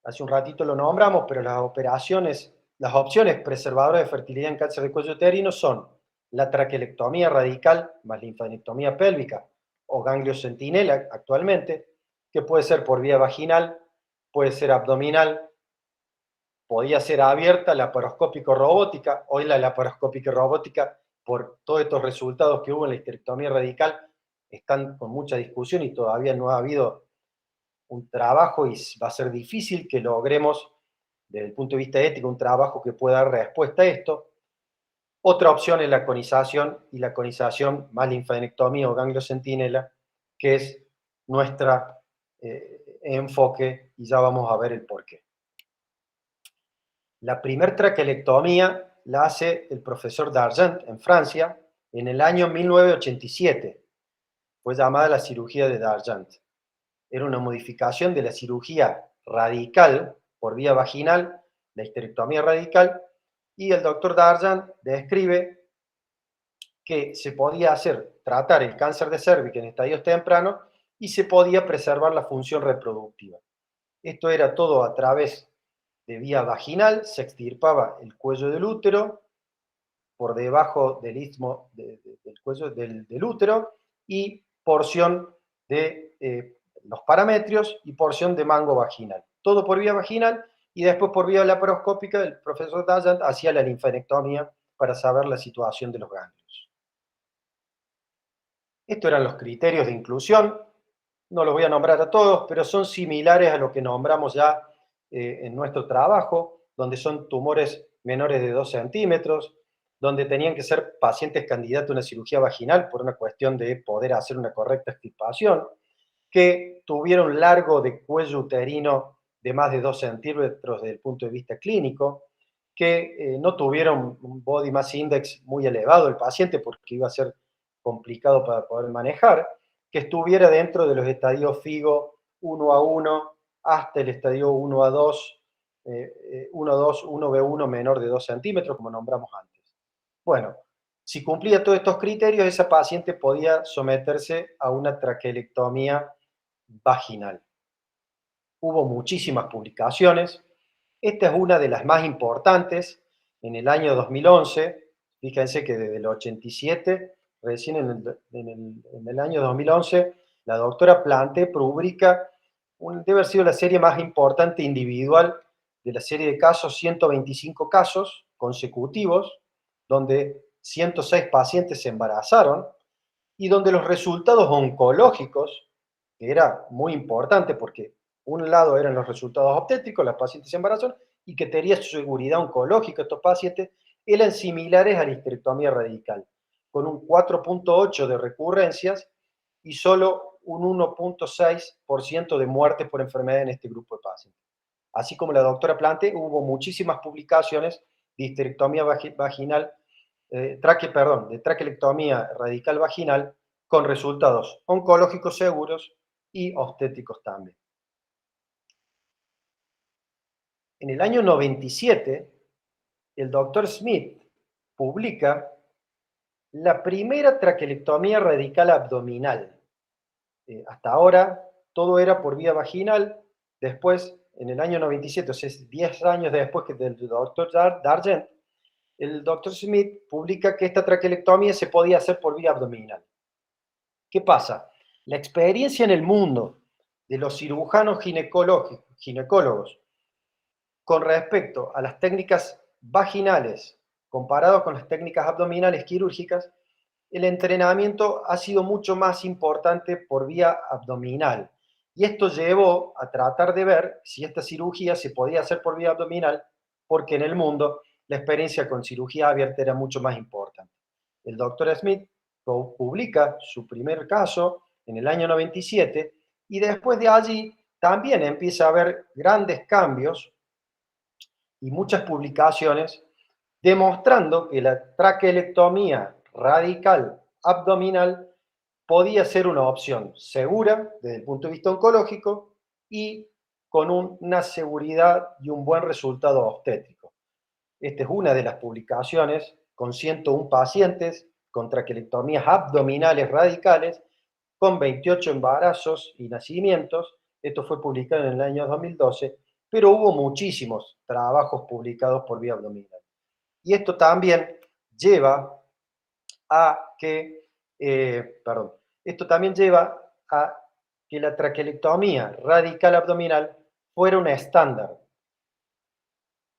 Hace un ratito lo nombramos, pero las opciones preservadoras de fertilidad en cáncer de cuello uterino son la traquelectomía radical más linfadenectomía pélvica o ganglio centinela actualmente, que puede ser por vía vaginal, puede ser abdominal, podía ser abierta, laparoscópico robótica. Hoy la laparoscópica robótica, por todos estos resultados que hubo en la histerectomía radical, están con mucha discusión y todavía no ha habido un trabajo y va a ser difícil que logremos, desde el punto de vista ético, un trabajo que pueda dar respuesta a esto. Otra opción es la conización y la conización más linfadenectomía o ganglio centinela, que es nuestro enfoque y ya vamos a ver el porqué. La primer traquelectomía la hace el profesor Dargent en Francia en el año 1987. Fue llamada la cirugía de Dargent. Era una modificación de la cirugía radical por vía vaginal, la histerectomía radical, y el doctor Dargent describe que se podía tratar el cáncer de cervix en estadios tempranos y se podía preservar la función reproductiva. Esto era todo a través de vía vaginal, se extirpaba el cuello del útero, por debajo del istmo del cuello del útero, y porción de los parametrios y porción de mango vaginal. Todo por vía vaginal y después por vía laparoscópica el profesor Dargent hacía la linfadenectomía para saber la situación de los ganglios. Estos eran los criterios de inclusión. No los voy a nombrar a todos, pero son similares a lo que nombramos ya en nuestro trabajo, donde son tumores menores de 2 centímetros, donde tenían que ser pacientes candidatos a una cirugía vaginal por una cuestión de poder hacer una correcta extirpación, que tuvieron largo de cuello uterino de más de 2 centímetros desde el punto de vista clínico, que no tuvieron un body mass index muy elevado el paciente porque iba a ser complicado para poder manejar, que estuviera dentro de los estadios FIGO 1A1 hasta el estadio 1A2, 1A2, 1B1 menor de 2 centímetros, como nombramos antes. Bueno, si cumplía todos estos criterios, esa paciente podía someterse a una traquelectomía vaginal. Hubo muchísimas publicaciones. Esta es una de las más importantes en el año 2011. Fíjense que desde el 87, recién en el año 2011, la doctora Plante publica, debe haber sido la serie más importante individual de la serie de casos, 125 casos consecutivos, donde 106 pacientes se embarazaron y donde los resultados oncológicos, que era muy importante porque un lado eran los resultados obstétricos, las pacientes se embarazaron, y que tenía seguridad oncológica estos pacientes, eran similares a la histerectomía radical, con un 4.8 de recurrencias y solo un 1.6% de muertes por enfermedad en este grupo de pacientes. Así como la doctora Plante, hubo muchísimas publicaciones de histerectomía vaginal, de traquelectomía radical vaginal con resultados oncológicos seguros y obstétricos también. En el año 97, el doctor Smith publica la primera traquelectomía radical abdominal. Hasta ahora todo era por vía vaginal. Después, en el año 97, o sea, 10 años después que del doctor Dargent, el doctor Smith publica que esta traquelectomía se podía hacer por vía abdominal. ¿Qué pasa? La experiencia en el mundo de los cirujanos ginecólogos con respecto a las técnicas vaginales comparado con las técnicas abdominales quirúrgicas, el entrenamiento ha sido mucho más importante por vía abdominal. Y esto llevó a tratar de ver si esta cirugía se podía hacer por vía abdominal, porque en el mundo la experiencia con cirugía abierta era mucho más importante. El doctor Smith publica su primer caso en el año 97 y después de allí también empieza a haber grandes cambios y muchas publicaciones demostrando que la traquelectomía radical abdominal podía ser una opción segura desde el punto de vista oncológico y con una seguridad y un buen resultado obstétrico. Esta es una de las publicaciones con 101 pacientes con traquelectomías abdominales radicales con 28 embarazos y nacimientos. Esto fue publicado en el año 2012, pero hubo muchísimos trabajos publicados por vía abdominal. Y esto también lleva a que, la traquelectomía radical abdominal fuera un estándar.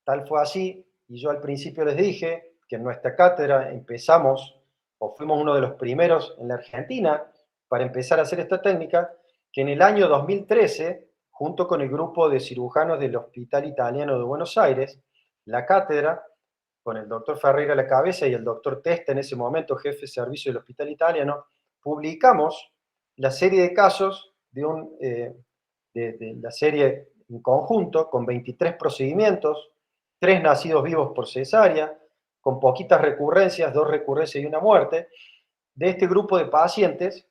Tal fue así, y yo al principio les dije que en nuestra cátedra empezamos, o fuimos uno de los primeros en la Argentina para empezar a hacer esta técnica, que en el año 2013, junto con el grupo de cirujanos del Hospital Italiano de Buenos Aires, la cátedra, con el doctor Ferreira a la cabeza y el doctor Testa en ese momento, jefe de servicio del Hospital Italiano, publicamos la serie de casos de la serie en conjunto, con 23 procedimientos, 3 nacidos vivos por cesárea, con poquitas recurrencias, 2 recurrencias y una muerte, de este grupo de pacientes,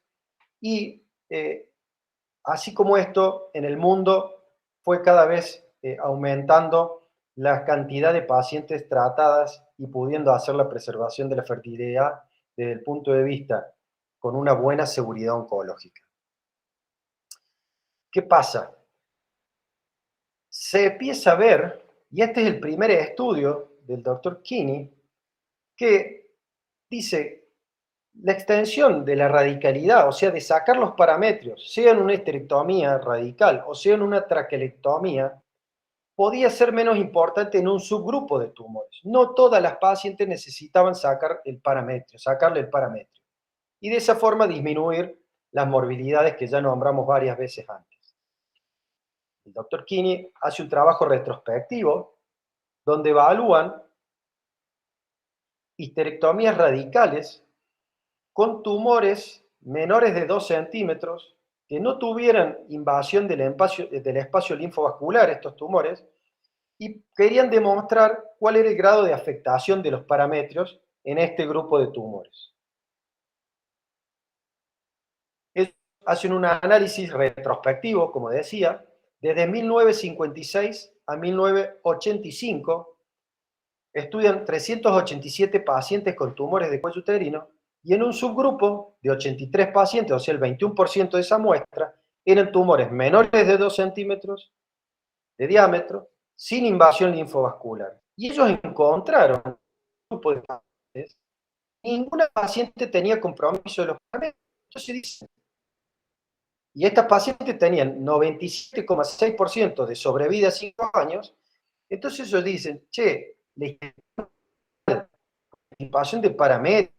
y así como esto, en el mundo fue cada vez aumentando la cantidad de pacientes tratadas y pudiendo hacer la preservación de la fertilidad desde el punto de vista con una buena seguridad oncológica. ¿Qué pasa? Se empieza a ver, y este es el primer estudio del doctor Kinney, que dice la extensión de la radicalidad, o sea, de sacar los parámetros, sea en una histerectomía radical o sea en una traquelectomía, podía ser menos importante en un subgrupo de tumores. No todas las pacientes necesitaban sacarle el parámetro. Y de esa forma disminuir las morbilidades que ya nombramos varias veces antes. El doctor Kinney hace un trabajo retrospectivo donde evalúan histerectomías radicales con tumores menores de 2 centímetros que no tuvieran invasión del espacio linfovascular, estos tumores, y querían demostrar cuál era el grado de afectación de los parámetros en este grupo de tumores. Ellos hacen un análisis retrospectivo, como decía, desde 1956 a 1985, estudian 387 pacientes con tumores de cuello uterino, y en un subgrupo de 83 pacientes, o sea, el 21% de esa muestra, eran tumores menores de 2 centímetros de diámetro, sin invasión linfovascular. Y ellos encontraron un grupo de pacientes, ninguna paciente tenía compromiso de los parámetros. Entonces dicen, y estas pacientes tenían 97,6% de sobrevida a 5 años, entonces ellos dicen, che, la extirpación de paramétros,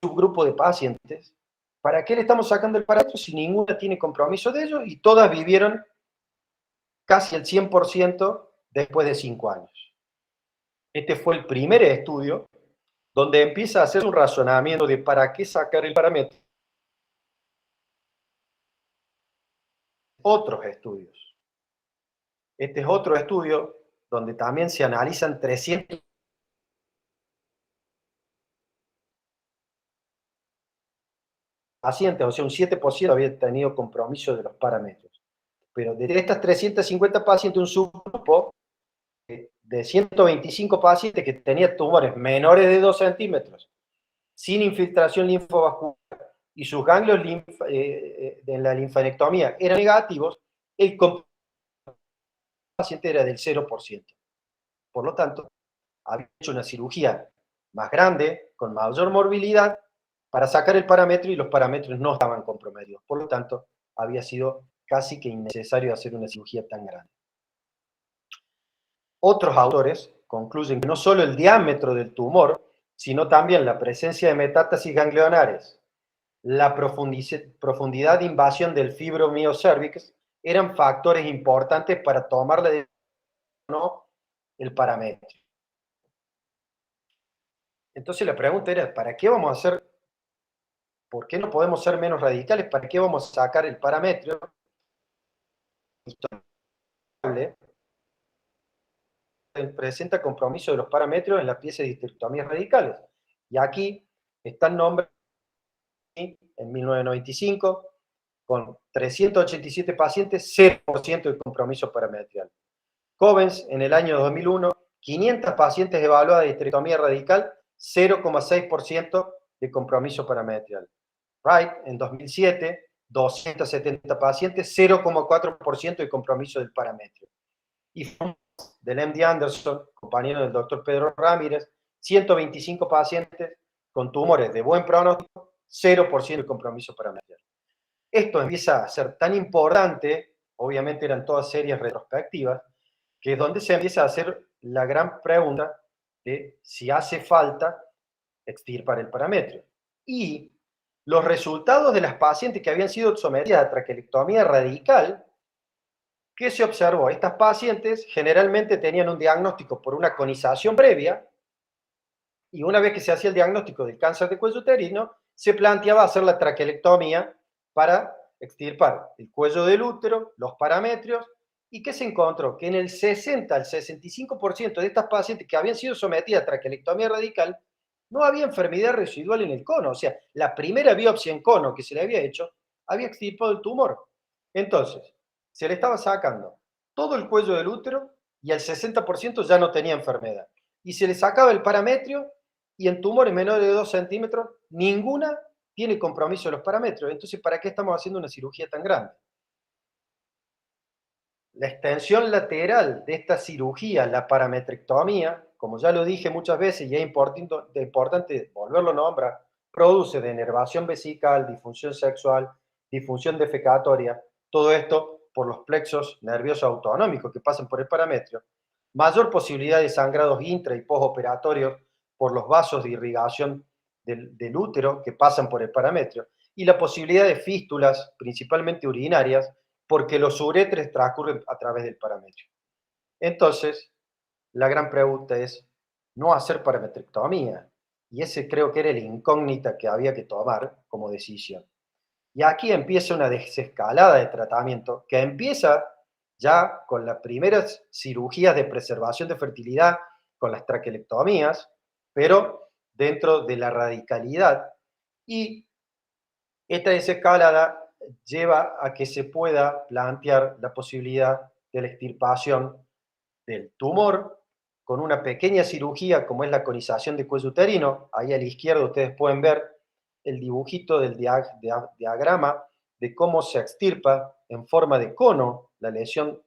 subgrupo de pacientes, ¿para qué le estamos sacando el paramétro si ninguna tiene compromiso de ello y todas vivieron casi el 100% después de 5 años? Este fue el primer estudio donde empieza a hacer un razonamiento de para qué sacar el parámetro. Otros estudios. Este es otro estudio donde también se analizan 300 pacientes, o sea, un 7% había tenido compromiso de los parámetros. Pero de estas 350 pacientes, un subgrupo de 125 pacientes que tenían tumores menores de 2 centímetros, sin infiltración linfovascular, y sus ganglios en la linfanectomía eran negativos, el compromiso del paciente era del 0%. Por lo tanto, había hecho una cirugía más grande, con mayor morbilidad, para sacar el parámetro y los parámetros no estaban comprometidos. Por lo tanto, había sido casi que innecesario hacer una cirugía tan grande. Otros autores concluyen que no solo el diámetro del tumor, sino también la presencia de metástasis ganglionares, la profundidad de invasión del fibromiocérvix eran factores importantes para tomar la decisión o no el parámetro. Entonces la pregunta era, ¿para qué vamos a hacer? ¿Por qué no podemos ser menos radicales? ¿Para qué vamos a sacar el parámetro? Presenta compromiso de los parámetros en las piezas de histerectomías radicales. Y aquí están nombres en 1995, con 387 pacientes, 0% de compromiso parametrial. Covens, en el año 2001, 500 pacientes evaluadas de histerectomía radical, 0,6% de compromiso parametrial. Wright, en 2007, 270 pacientes, 0,4% de compromiso del parametrio. Y del MD Anderson, compañero del doctor Pedro Ramírez, 125 pacientes con tumores de buen pronóstico, 0% de compromiso parametrial. Esto empieza a ser tan importante, obviamente eran todas series retrospectivas, que es donde se empieza a hacer la gran pregunta de si hace falta extirpar el parametrio. Y los resultados de las pacientes que habían sido sometidas a traquelectomía radical, ¿qué se observó? Estas pacientes generalmente tenían un diagnóstico por una conización previa, y una vez que se hacía el diagnóstico del cáncer de cuello uterino, se planteaba hacer la traquelectomía para extirpar el cuello del útero, los parametrios, y ¿qué se encontró? Que en el 60 al 65% de estas pacientes que habían sido sometidas a traquelectomía radical, no había enfermedad residual en el cono. O sea, la primera biopsia en cono que se le había hecho, había extirpado el tumor. Entonces, se le estaba sacando todo el cuello del útero y al 60% ya no tenía enfermedad. Y se le sacaba el parametrio y en tumores menores de 2 centímetros, ninguna tiene compromiso de los parámetros. Entonces, ¿para qué estamos haciendo una cirugía tan grande? La extensión lateral de esta cirugía, la parametrectomía, como ya lo dije muchas veces y es importante volverlo a nombrar, produce denervación vesical, disfunción sexual, disfunción defecatoria, todo esto por los plexos nerviosos autonómicos que pasan por el parametrio, mayor posibilidad de sangrados intra y postoperatorios por los vasos de irrigación del útero que pasan por el parametrio, y la posibilidad de fístulas, principalmente urinarias, porque los uretres transcurren a través del parametrio. Entonces, la gran pregunta es no hacer parametrectomía, y ese creo que era la incógnita que había que tomar como decisión. Y aquí empieza una desescalada de tratamiento que empieza ya con las primeras cirugías de preservación de fertilidad, con las traquelectomías, pero dentro de la radicalidad. Y esta desescalada lleva a que se pueda plantear la posibilidad de la extirpación del tumor con una pequeña cirugía como es la conización de cuello uterino. Ahí a la izquierda ustedes pueden ver el dibujito del diagrama de cómo se extirpa en forma de cono la lesión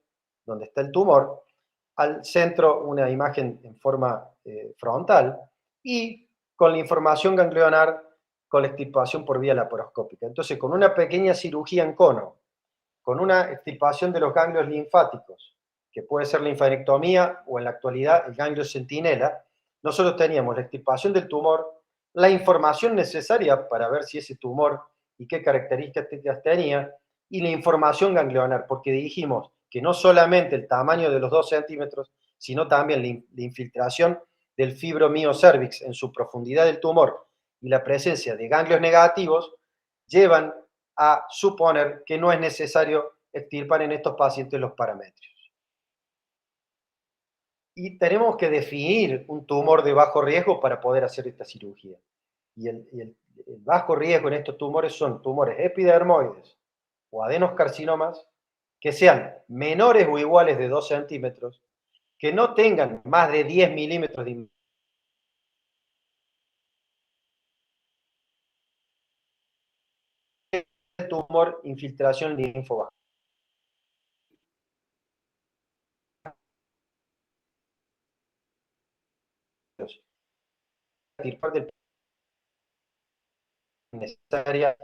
donde está el tumor. Al centro una imagen en forma frontal y con la información ganglionar con la extirpación por vía laparoscópica. Entonces, con una pequeña cirugía en cono, con una extirpación de los ganglios linfáticos, que puede ser linfanectomía o en la actualidad el ganglio centinela, nosotros teníamos la extirpación del tumor, la información necesaria para ver si ese tumor y qué características tenía, y la información ganglionar, porque dijimos que no solamente el tamaño de los 2 centímetros, sino también la infiltración del fibromiocervix en su profundidad del tumor y la presencia de ganglios negativos llevan a suponer que no es necesario extirpar en estos pacientes los paramétricos. Y tenemos que definir un tumor de bajo riesgo para poder hacer esta cirugía. Y el bajo riesgo en estos tumores son tumores epidermoides o adenoscarcinomas que sean menores o iguales de 2 centímetros, que no tengan más de 10 milímetros de tumor, infiltración linfovascular. Necesaria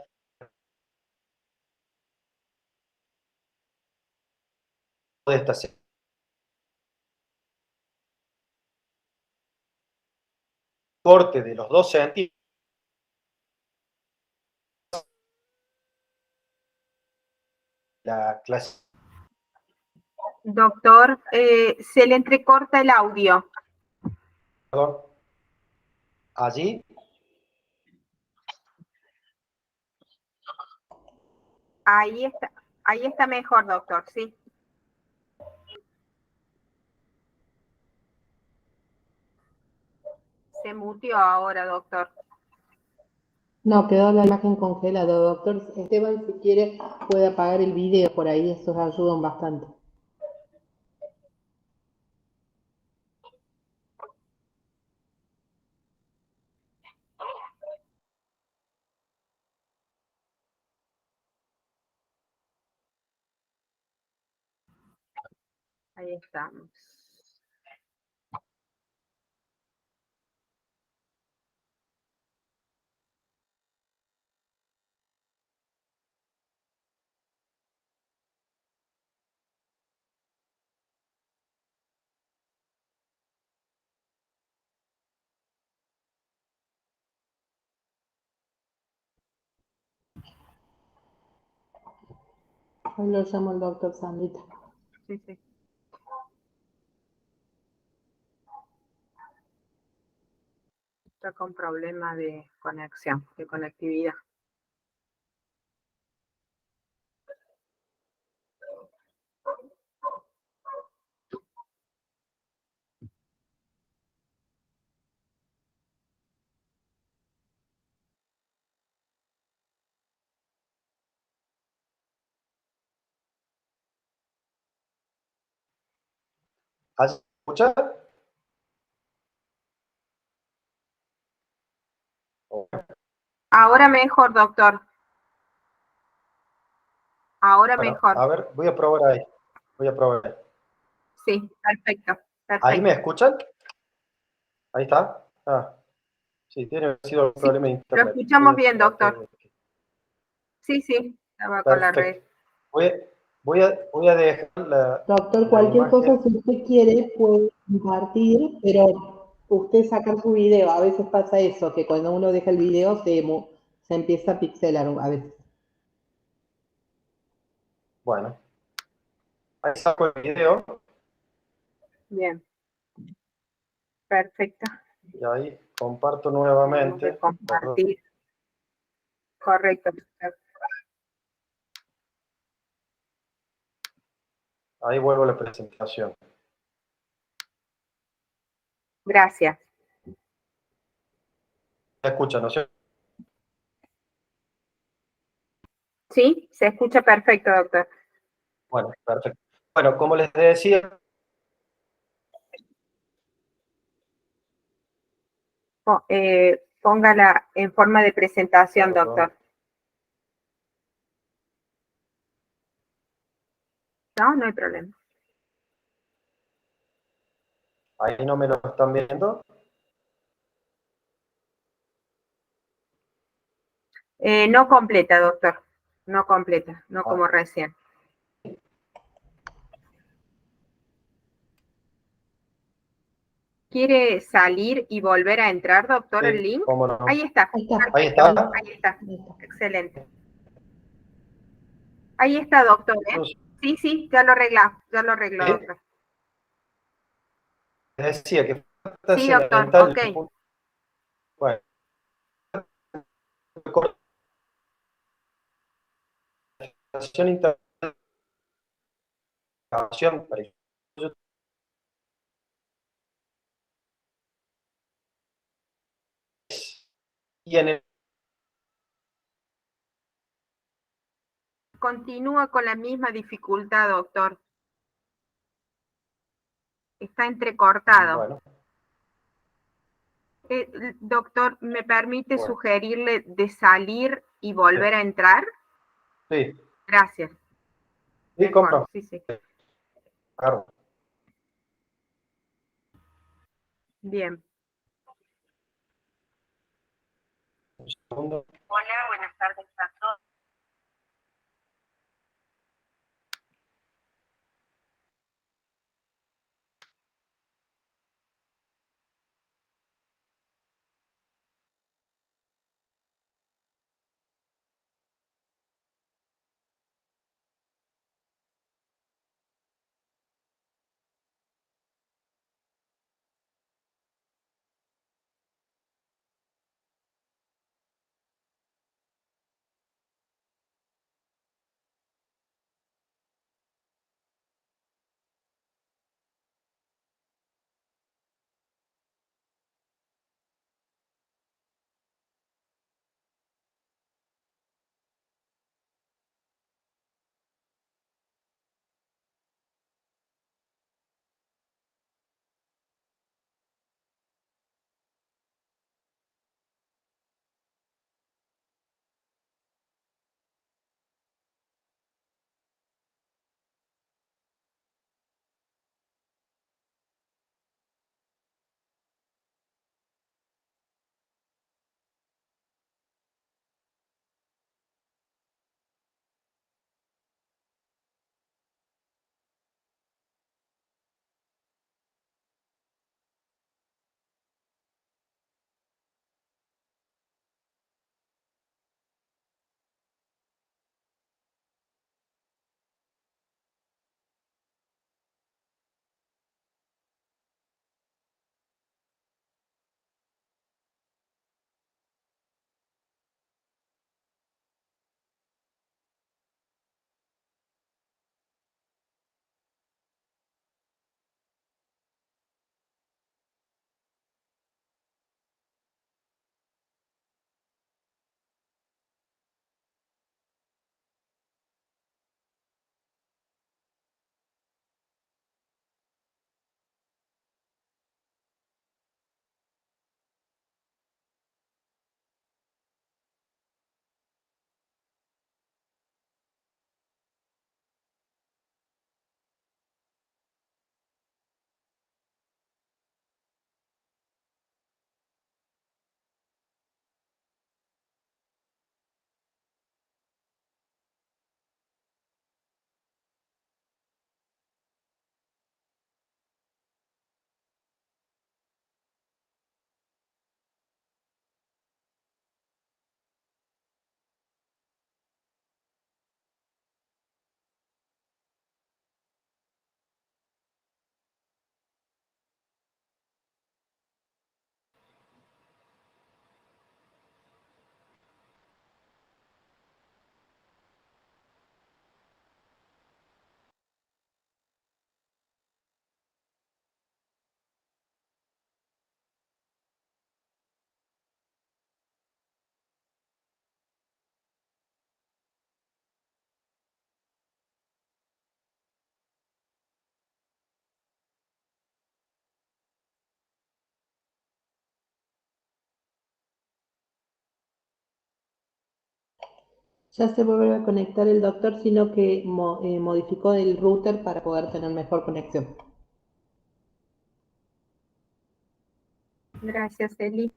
de esta corte de los 2 centímetros. La clase. Doctor, se le entrecorta el audio. Allí. Ahí está mejor, doctor, sí. Se muteó ahora, doctor. No, quedó la imagen congelada, doctor. Esteban, si quiere, puede apagar el video por ahí, esos ayudan bastante. Ahí estamos. Hoy lo llamo el doctor Sandrita. Sí, sí. Está con problemas de conexión, de conectividad. ¿Se escucha? Ahora mejor, doctor. Ahora Bueno, mejor. a ver, voy a probar ahí. Voy a probar ahí. Sí, perfecto. ¿Ahí me escuchan? Ahí está. Ah, sí, tiene sido un problema de Lo internet. escuchamos bien, doctor. Sí, sí, estaba con la red. Perfecto. Voy a dejar la Doctor, cualquier imagen. cosa, si usted quiere, puede compartir, pero usted sacar su video. A veces pasa eso, que cuando uno deja el video se empieza a pixelar a veces. Bueno, ahí saco el video Bien. Perfecto. y ahí comparto Tenemos nuevamente. que compartir. Correcto. Ahí vuelvo a la presentación. Gracias. ¿Me escuchan, no es cierto? Sí, se escucha perfecto, doctor. Bueno, perfecto. Bueno, como les decía, Póngala en forma de presentación, perdón, doctor. No, no hay problema. ahí no me lo están viendo. No completa, doctor. No completa, no como recién. ¿Quiere salir y volver a entrar, doctor, el Sí, link? cómo no. Ahí está. Ahí está. Ahí está. Ahí está. Excelente. Ahí está, doctor, ¿eh? Sí, sí, ya lo arregló, ¿Sí? doctor. Decía que falta Sí, doctor, elemental. ok. Bueno, coordinación integración para y en el Continúa con la misma dificultad, doctor. Está entrecortado. bueno, Doctor, ¿me permite bueno, sugerirle de salir y volver a entrar? sí, Gracias. sí, cómo Mejor, no. sí, sí. Claro. Bien. Un segundo. Hola, buenas tardes a todos. Ya se vuelve a conectar el doctor, sino que modificó el router para poder tener mejor conexión. Gracias, Eli.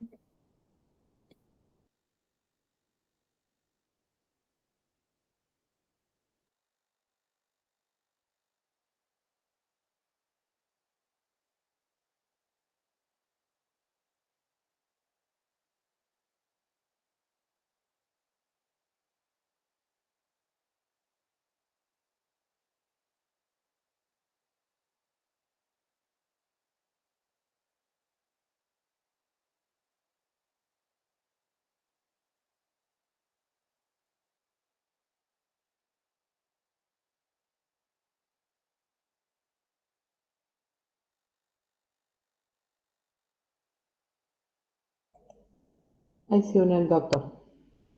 Ahí se une el doctor.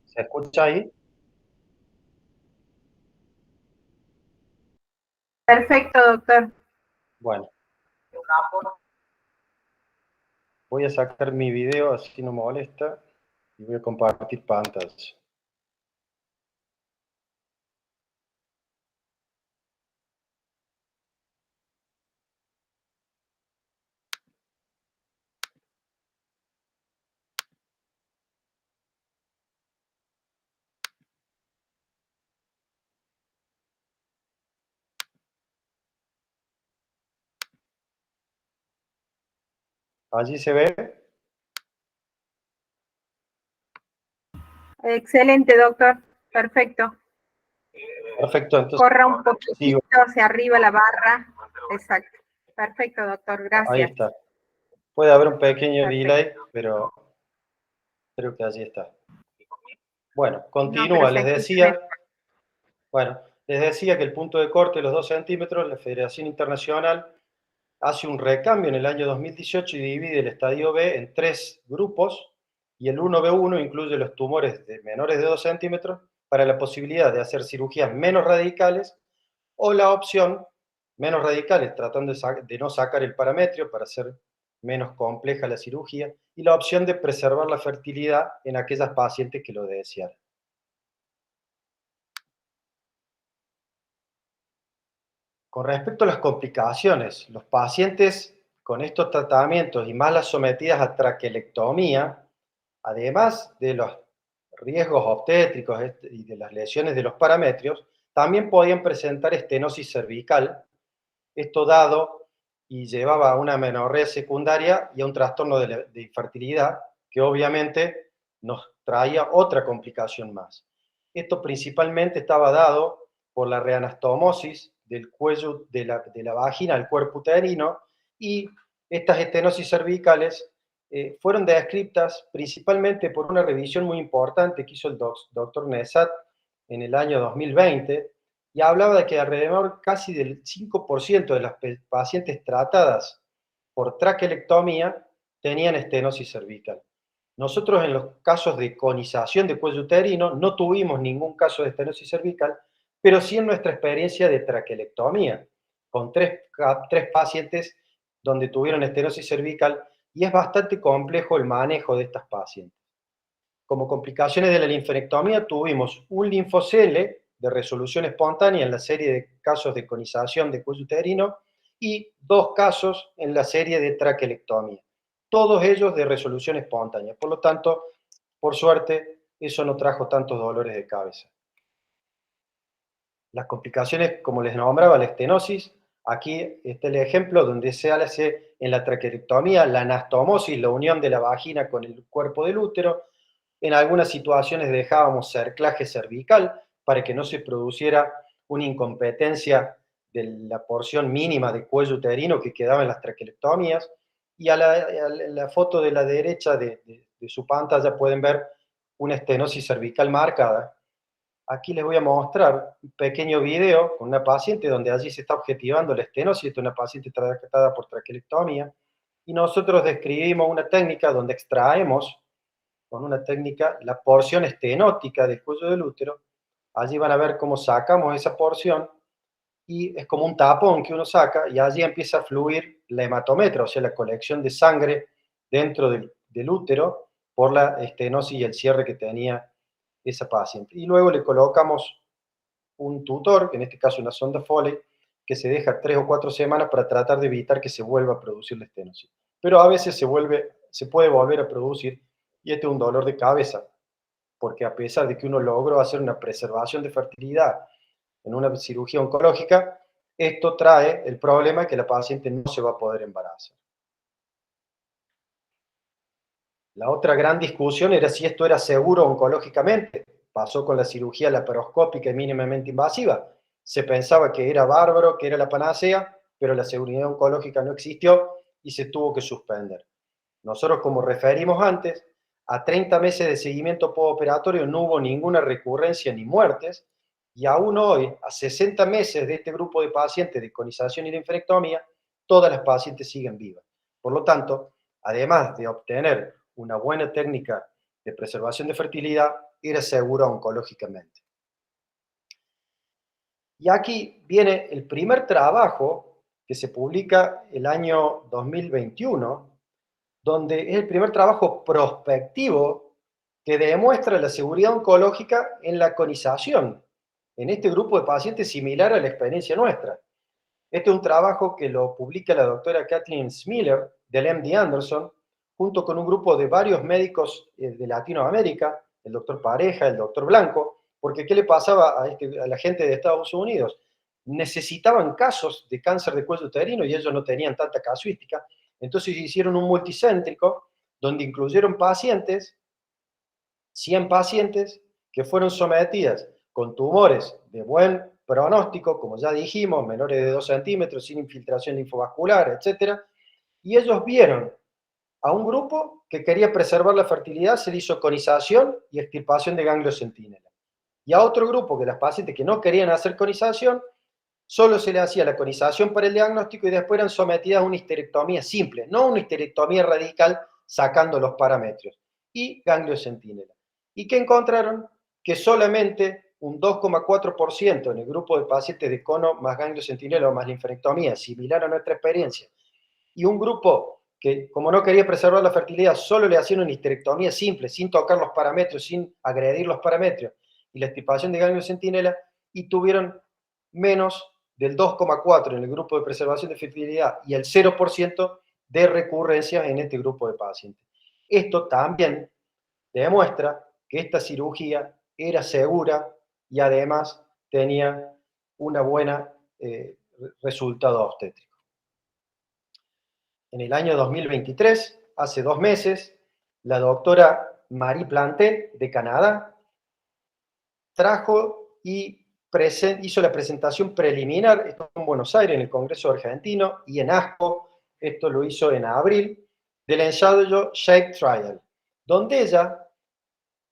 ¿Se escucha ahí? Perfecto, doctor. Bueno, voy a sacar mi video, así no me molesta, y voy a compartir pantalla. ¿Allí se ve? Excelente, doctor. Perfecto. Perfecto, entonces Corra un sigo. poquitito hacia arriba la barra. Exacto. Perfecto, doctor. Ahí Gracias. está. Puede haber un pequeño Perfecto. delay, pero creo que allí está. Bueno, No, continúa. pero se escucha bien. Les decía que el punto de corte de los 2 centímetros, la Federación Internacional hace un recambio en el año 2018 y divide el estadio B en 3 grupos, y el 1B1 incluye los tumores de menores de 2 centímetros para la posibilidad de hacer cirugías menos radicales, o la opción menos radicales, tratando de no sacar el parametrio para hacer menos compleja la cirugía, y la opción de preservar la fertilidad en aquellas pacientes que lo desearan. Con respecto a las complicaciones, los pacientes con estos tratamientos y más las sometidas a traquelectomía, además de los riesgos obstétricos y de las lesiones de los parametrios, también podían presentar estenosis cervical, esto dado y llevaba a una amenorrea secundaria y a un trastorno de infertilidad que obviamente nos traía otra complicación más. Esto principalmente estaba dado por la reanastomosis del cuello de la vagina al cuerpo uterino, y estas estenosis cervicales fueron descritas principalmente por una revisión muy importante que hizo el doctor Nesat en el año 2020, y hablaba de que alrededor casi del 5% de las pacientes tratadas por traquelectomía tenían estenosis cervical. Nosotros en los casos de conización de cuello uterino no tuvimos ningún caso de estenosis cervical, pero sí en nuestra experiencia de traquelectomía, con tres pacientes donde tuvieron estenosis cervical, y es bastante complejo el manejo de estas pacientes. Como complicaciones de la linfectomía tuvimos un linfocele de resolución espontánea en la serie de casos de conización de cuello uterino y 2 casos en la serie de traquelectomía, todos ellos de resolución espontánea. Por lo tanto, por suerte, eso no trajo tantos dolores de cabeza. Las complicaciones, como les nombraba, la estenosis, aquí está el ejemplo donde se hace en la traquelectomía la anastomosis, la unión de la vagina con el cuerpo del útero. En algunas situaciones dejábamos cerclaje cervical para que no se produciera una incompetencia de la porción mínima de cuello uterino que quedaba en las traquelectomías. Y a la foto de la derecha de su pantalla pueden ver una estenosis cervical marcada. Aquí les voy a mostrar un pequeño video con una paciente donde allí se está objetivando la estenosis. Esta es una paciente tratada por traquelectomía, y nosotros describimos una técnica donde extraemos con una técnica la porción estenótica del cuello del útero. Allí van a ver cómo sacamos esa porción, y es como un tapón que uno saca, y allí empieza a fluir la hematometra, o sea, la colección de sangre dentro del útero por la estenosis y el cierre que tenía esa paciente. Y luego le colocamos un tutor, que en este caso una sonda Foley, que se deja 3 o 4 semanas para tratar de evitar que se vuelva a producir la estenosis. Pero a veces se puede volver a producir, y este es un dolor de cabeza, porque a pesar de que uno logró hacer una preservación de fertilidad en una cirugía oncológica, esto trae el problema de que la paciente no se va a poder embarazar. La otra gran discusión era si esto era seguro oncológicamente. Pasó con la cirugía laparoscópica y mínimamente invasiva. Se pensaba que era bárbaro, que era la panacea, pero la seguridad oncológica no existió y se tuvo que suspender. Nosotros, como referimos antes, a 30 meses de seguimiento postoperatorio no hubo ninguna recurrencia ni muertes, y aún hoy, a 60 meses de este grupo de pacientes de conización y linfectomía, todas las pacientes siguen vivas. Por lo tanto, además de obtener una buena técnica de preservación de fertilidad era segura oncológicamente. Y aquí viene el primer trabajo que se publica el año 2021, donde es el primer trabajo prospectivo que demuestra la seguridad oncológica en la conización, en este grupo de pacientes similar a la experiencia nuestra. Este es un trabajo que lo publica la doctora Kathleen Smiller del MD Anderson, junto con un grupo de varios médicos de Latinoamérica, el doctor Pareja, el doctor Blanco, porque ¿qué le pasaba a la gente de Estados Unidos? Necesitaban casos de cáncer de cuello uterino y ellos no tenían tanta casuística, entonces hicieron un multicéntrico donde incluyeron pacientes, 100 pacientes, que fueron sometidas con tumores de buen pronóstico, como ya dijimos, menores de 2 centímetros, sin infiltración linfovascular, etc. Y ellos vieron a un grupo que quería preservar la fertilidad, se le hizo conización y extirpación de ganglios centinela. Y a otro grupo, que las pacientes que no querían hacer conización, solo se le hacía la conización para el diagnóstico y después eran sometidas a una histerectomía simple, no una histerectomía radical sacando los parámetros, y ganglios centinela. ¿Y qué encontraron? Que solamente un 2,4% en el grupo de pacientes de cono más ganglios centinela o más linfectomía, similar a nuestra experiencia, y un grupo que, como no quería preservar la fertilidad, solo le hacían una histerectomía simple, sin tocar los parámetros, sin agredir los parámetros, y la extirpación de ganglios centinela, y tuvieron menos del 2,4% en el grupo de preservación de fertilidad y el 0% de recurrencias en este grupo de pacientes. Esto también demuestra que esta cirugía era segura y además tenía una buena resultado obstétrico. En el año 2023, hace 2 meses, la doctora Marie Planté de Canadá trajo y hizo la presentación preliminar, esto en Buenos Aires, en el Congreso Argentino, y en ASCO, esto lo hizo en abril, del ensayo SHAPE Trial, donde ella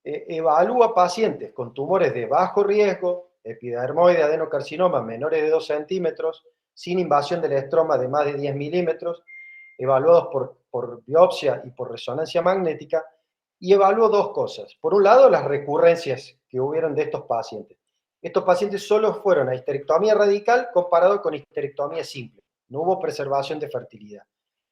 evalúa pacientes con tumores de bajo riesgo, epidermoide, adenocarcinoma menores de 2 centímetros, sin invasión del estroma de más de 10 milímetros, evaluados por biopsia y por resonancia magnética, y evaluó 2 cosas. Por un lado, las recurrencias que hubieron de estos pacientes. Estos pacientes solo fueron a histerectomía radical comparado con histerectomía simple. No hubo preservación de fertilidad.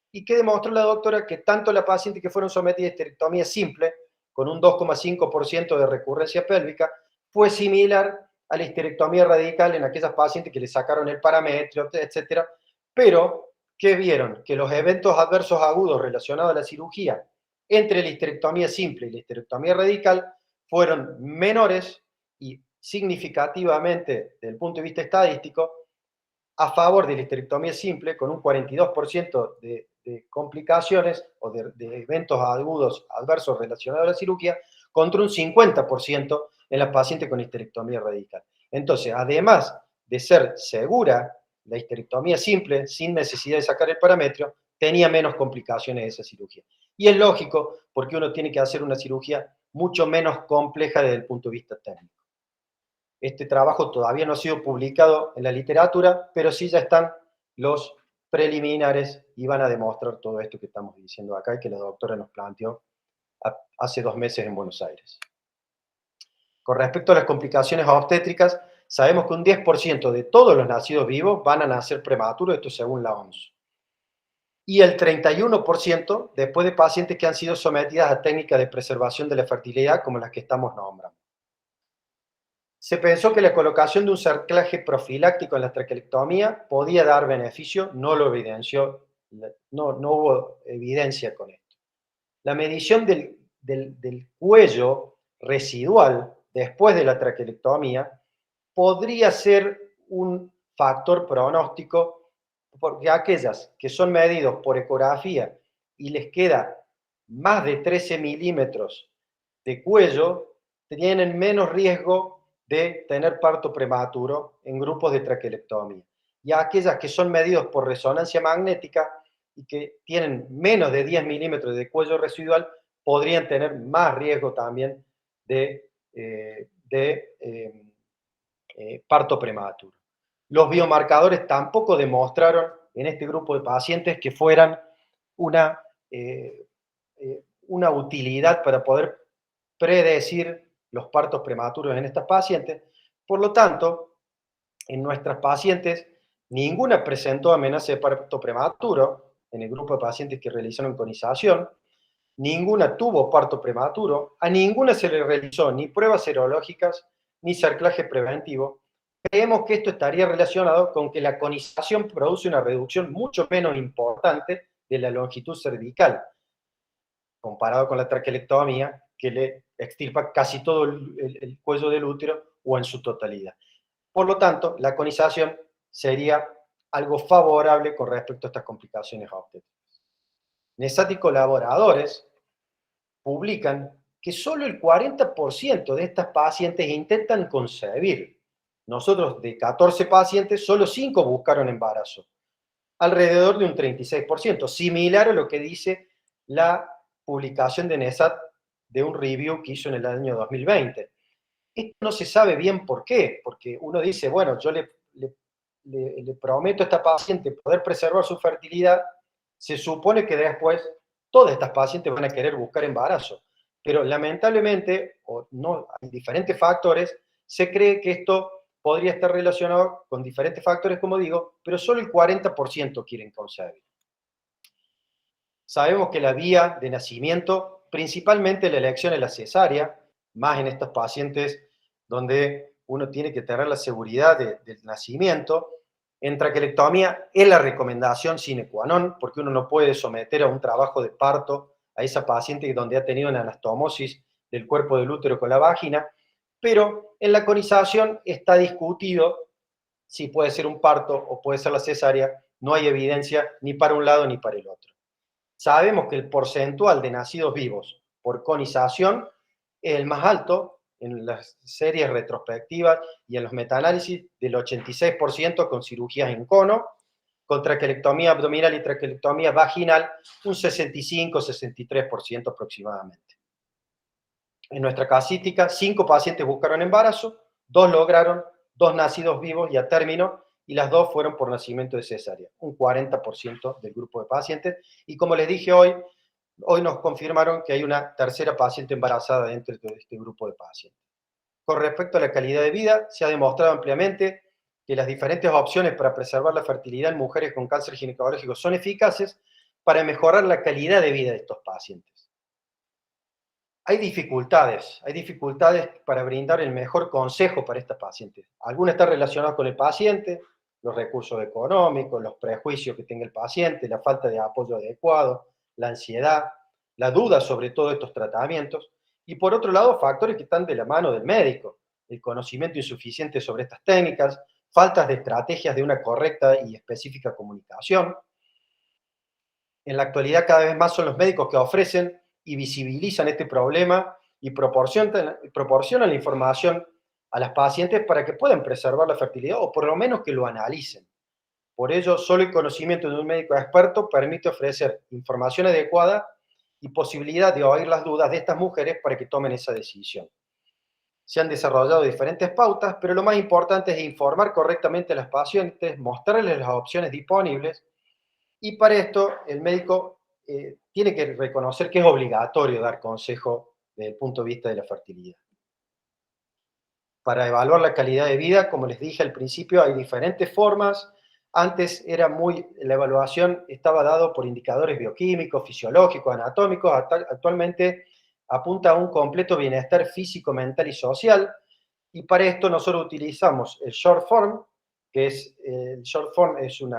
¿Y qué demostró la doctora? Que tanto la paciente que fueron sometidas a histerectomía simple, con un 2,5% de recurrencia pélvica, fue similar a la histerectomía radical en aquellas pacientes que le sacaron el parametrio, etc. Pero, ¿qué vieron? Que los eventos adversos agudos relacionados a la cirugía entre la histerectomía simple y la histerectomía radical fueron menores y significativamente, desde el punto de vista estadístico, a favor de la histerectomía simple, con un 42% de complicaciones o de eventos agudos adversos relacionados a la cirugía, contra un 50% en la paciente con histerectomía radical. Entonces, además de ser segura, la histerectomía simple, sin necesidad de sacar el parametrio, tenía menos complicaciones de esa cirugía. Y es lógico, porque uno tiene que hacer una cirugía mucho menos compleja desde el punto de vista técnico. Este trabajo todavía no ha sido publicado en la literatura, pero sí ya están los preliminares y van a demostrar todo esto que estamos diciendo acá y que la doctora nos planteó hace 2 meses en Buenos Aires. Con respecto a las complicaciones obstétricas, sabemos que un 10% de todos los nacidos vivos van a nacer prematuros, esto según la OMS. Y el 31% después de pacientes que han sido sometidas a técnicas de preservación de la fertilidad como las que estamos nombrando. Se pensó que la colocación de un cerclaje profiláctico en la traquelectomía podía dar beneficio, no lo evidenció, no hubo evidencia con esto. La medición del cuello residual después de la traquelectomía podría ser un factor pronóstico, porque aquellas que son medidos por ecografía y les queda más de 13 milímetros de cuello, tienen menos riesgo de tener parto prematuro en grupos de traquelectomía. Y aquellas que son medidos por resonancia magnética y que tienen menos de 10 milímetros de cuello residual, podrían tener más riesgo también de parto prematuro. Los biomarcadores tampoco demostraron en este grupo de pacientes que fueran una utilidad para poder predecir los partos prematuros en estas pacientes. Por lo tanto, en nuestras pacientes, ninguna presentó amenaza de parto prematuro en el grupo de pacientes que realizaron conización, ninguna tuvo parto prematuro, a ninguna se le realizó ni pruebas serológicas ni cerclaje preventivo. Creemos que esto estaría relacionado con que la conización produce una reducción mucho menos importante de la longitud cervical, comparado con la traquelectomía, que le extirpa casi todo el cuello del útero o en su totalidad. Por lo tanto, la conización sería algo favorable con respecto a estas complicaciones obstétricas. Nesat y colaboradores publican que solo el 40% de estas pacientes intentan concebir. Nosotros, de 14 pacientes, solo 5 buscaron embarazo. Alrededor de un 36%, similar a lo que dice la publicación de Nesat de un review que hizo en el año 2020. Esto no se sabe bien por qué, porque uno dice, bueno, yo le prometo a esta paciente poder preservar su fertilidad, se supone que después todas estas pacientes van a querer buscar embarazo, pero lamentablemente, o no, hay diferentes factores, se cree que esto podría estar relacionado con diferentes factores, como digo, pero solo el 40% quieren concebir. Sabemos que la vía de nacimiento, principalmente la elección es la cesárea, más en estos pacientes donde uno tiene que tener la seguridad del nacimiento. En traquelectomía es la recomendación sine qua non, porque uno no puede someter a un trabajo de parto a esa paciente donde ha tenido una anastomosis del cuerpo del útero con la vagina, pero en la conización está discutido si puede ser un parto o puede ser la cesárea, no hay evidencia ni para un lado ni para el otro. Sabemos que el porcentual de nacidos vivos por conización es el más alto en las series retrospectivas y en los metaanálisis del 86% con cirugías en cono, con traquelectomía abdominal y traquelectomía vaginal, un 65-63% aproximadamente. En nuestra casística, 5 pacientes buscaron embarazo, 2 lograron, 2 nacidos vivos y a término, y las 2 fueron por nacimiento de cesárea, un 40% del grupo de pacientes. Y como les dije hoy nos confirmaron que hay una tercera paciente embarazada dentro de este grupo de pacientes. Con respecto a la calidad de vida, se ha demostrado ampliamente que las diferentes opciones para preservar la fertilidad en mujeres con cáncer ginecológico son eficaces para mejorar la calidad de vida de estos pacientes. Hay dificultades para brindar el mejor consejo para estas pacientes. Algunas están relacionadas con el paciente, los recursos económicos, los prejuicios que tenga el paciente, la falta de apoyo adecuado, la ansiedad, la duda sobre todos estos tratamientos, y por otro lado, factores que están de la mano del médico, el conocimiento insuficiente sobre estas técnicas, faltas de estrategias de una correcta y específica comunicación. En la actualidad cada vez más son los médicos que ofrecen y visibilizan este problema y proporcionan la información a las pacientes para que puedan preservar la fertilidad o por lo menos que lo analicen. Por ello, solo el conocimiento de un médico experto permite ofrecer información adecuada y posibilidad de oír las dudas de estas mujeres para que tomen esa decisión. Se han desarrollado diferentes pautas, pero lo más importante es informar correctamente a las pacientes, mostrarles las opciones disponibles, y para esto el médico tiene que reconocer que es obligatorio dar consejo desde el punto de vista de la fertilidad. Para evaluar la calidad de vida, como les dije al principio, hay diferentes formas. Antes la evaluación estaba dado por indicadores bioquímicos, fisiológicos, anatómicos. Actualmente apunta a un completo bienestar físico, mental y social. Y para esto nosotros utilizamos el short form, el short form es un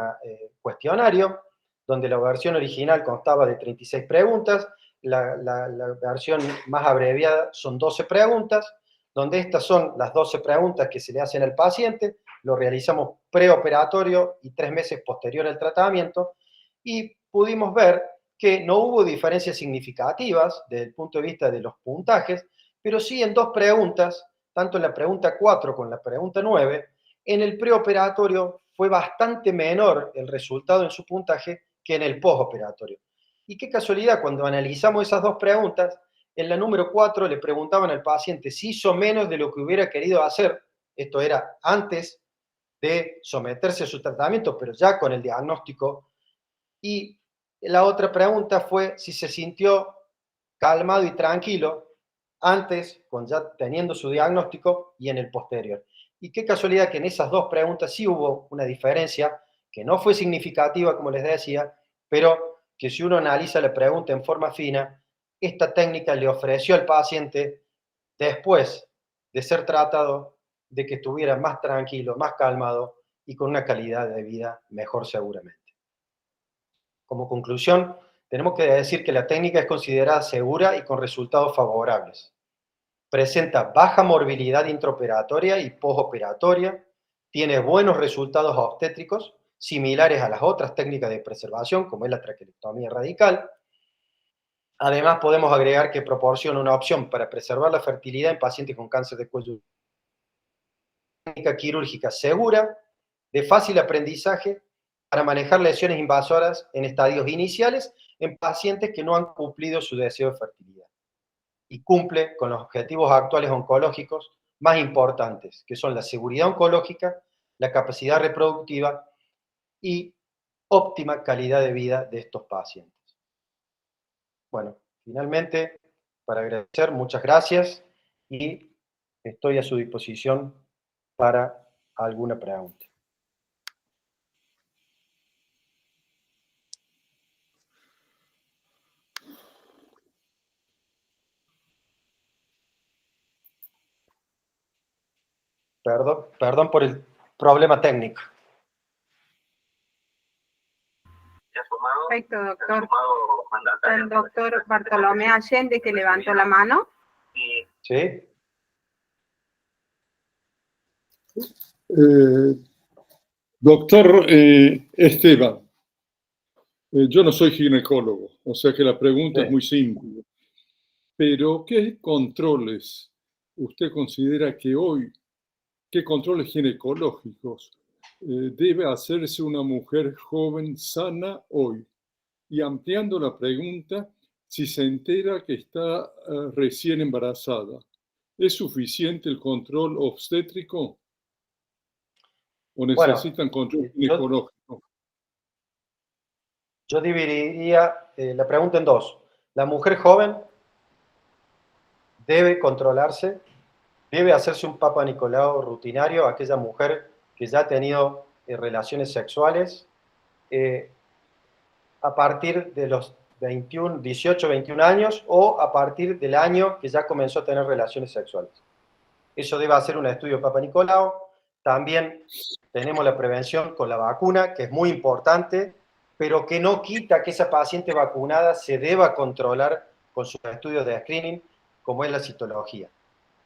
cuestionario donde la versión original constaba de 36 preguntas, la versión más abreviada son 12 preguntas, donde estas son las 12 preguntas que se le hacen al paciente, lo realizamos preoperatorio y 3 meses posterior al tratamiento, y pudimos ver que no hubo diferencias significativas desde el punto de vista de los puntajes, pero sí en 2 preguntas, tanto en la pregunta 4 como en la pregunta 9, en el preoperatorio fue bastante menor el resultado en su puntaje que en el postoperatorio. Y qué casualidad, cuando analizamos esas 2 preguntas, en la número 4 le preguntaban al paciente si hizo menos de lo que hubiera querido hacer, esto era antes de someterse a su tratamiento, pero ya con el diagnóstico, y la otra pregunta fue si se sintió calmado y tranquilo antes, con ya teniendo su diagnóstico, y en el posterior. Y qué casualidad que en esas dos preguntas sí hubo una diferencia, que no fue significativa, como les decía, pero que si uno analiza la pregunta en forma fina, esta técnica le ofreció al paciente, después de ser tratado, de que estuviera más tranquilo, más calmado y con una calidad de vida mejor seguramente. Como conclusión, tenemos que decir que la técnica es considerada segura y con resultados favorables. Presenta baja morbilidad intraoperatoria y postoperatoria, tiene buenos resultados obstétricos, similares a las otras técnicas de preservación, como es la traqueotomía radical. Además, podemos agregar que proporciona una opción para preservar la fertilidad en pacientes con cáncer de cuello. Técnica quirúrgica segura, de fácil aprendizaje, para manejar lesiones invasoras en estadios iniciales en pacientes que no han cumplido su deseo de fertilidad. Y cumple con los objetivos actuales oncológicos más importantes, que son la seguridad oncológica, la capacidad reproductiva y óptima calidad de vida de estos pacientes. Bueno, finalmente, para agradecer, muchas gracias y estoy a su disposición para alguna pregunta. Perdón por el problema técnico. Perfecto, doctor. El doctor Bartolomé Allende, que levantó la mano. ¿Sí? Doctor Esteban, yo no soy ginecólogo, o sea que la pregunta Sí. es muy simple. Pero, ¿qué controles usted considera que hoy, qué controles ginecológicos debe hacerse una mujer joven sana hoy? Y ampliando la pregunta, si se entera que está recién embarazada, ¿es suficiente el control obstétrico o necesitan control ginecológico? Yo dividiría la pregunta en dos. La mujer joven debe controlarse, debe hacerse un Papa Nicolau rutinario, aquella mujer que ya ha tenido relaciones sexuales a partir de los 18, 21 años o a partir del año que ya comenzó a tener relaciones sexuales. Eso debe hacer un estudio Papa Nicolau. También tenemos la prevención con la vacuna, que es muy importante, pero que no quita que esa paciente vacunada se deba controlar con sus estudios de screening, como es la citología.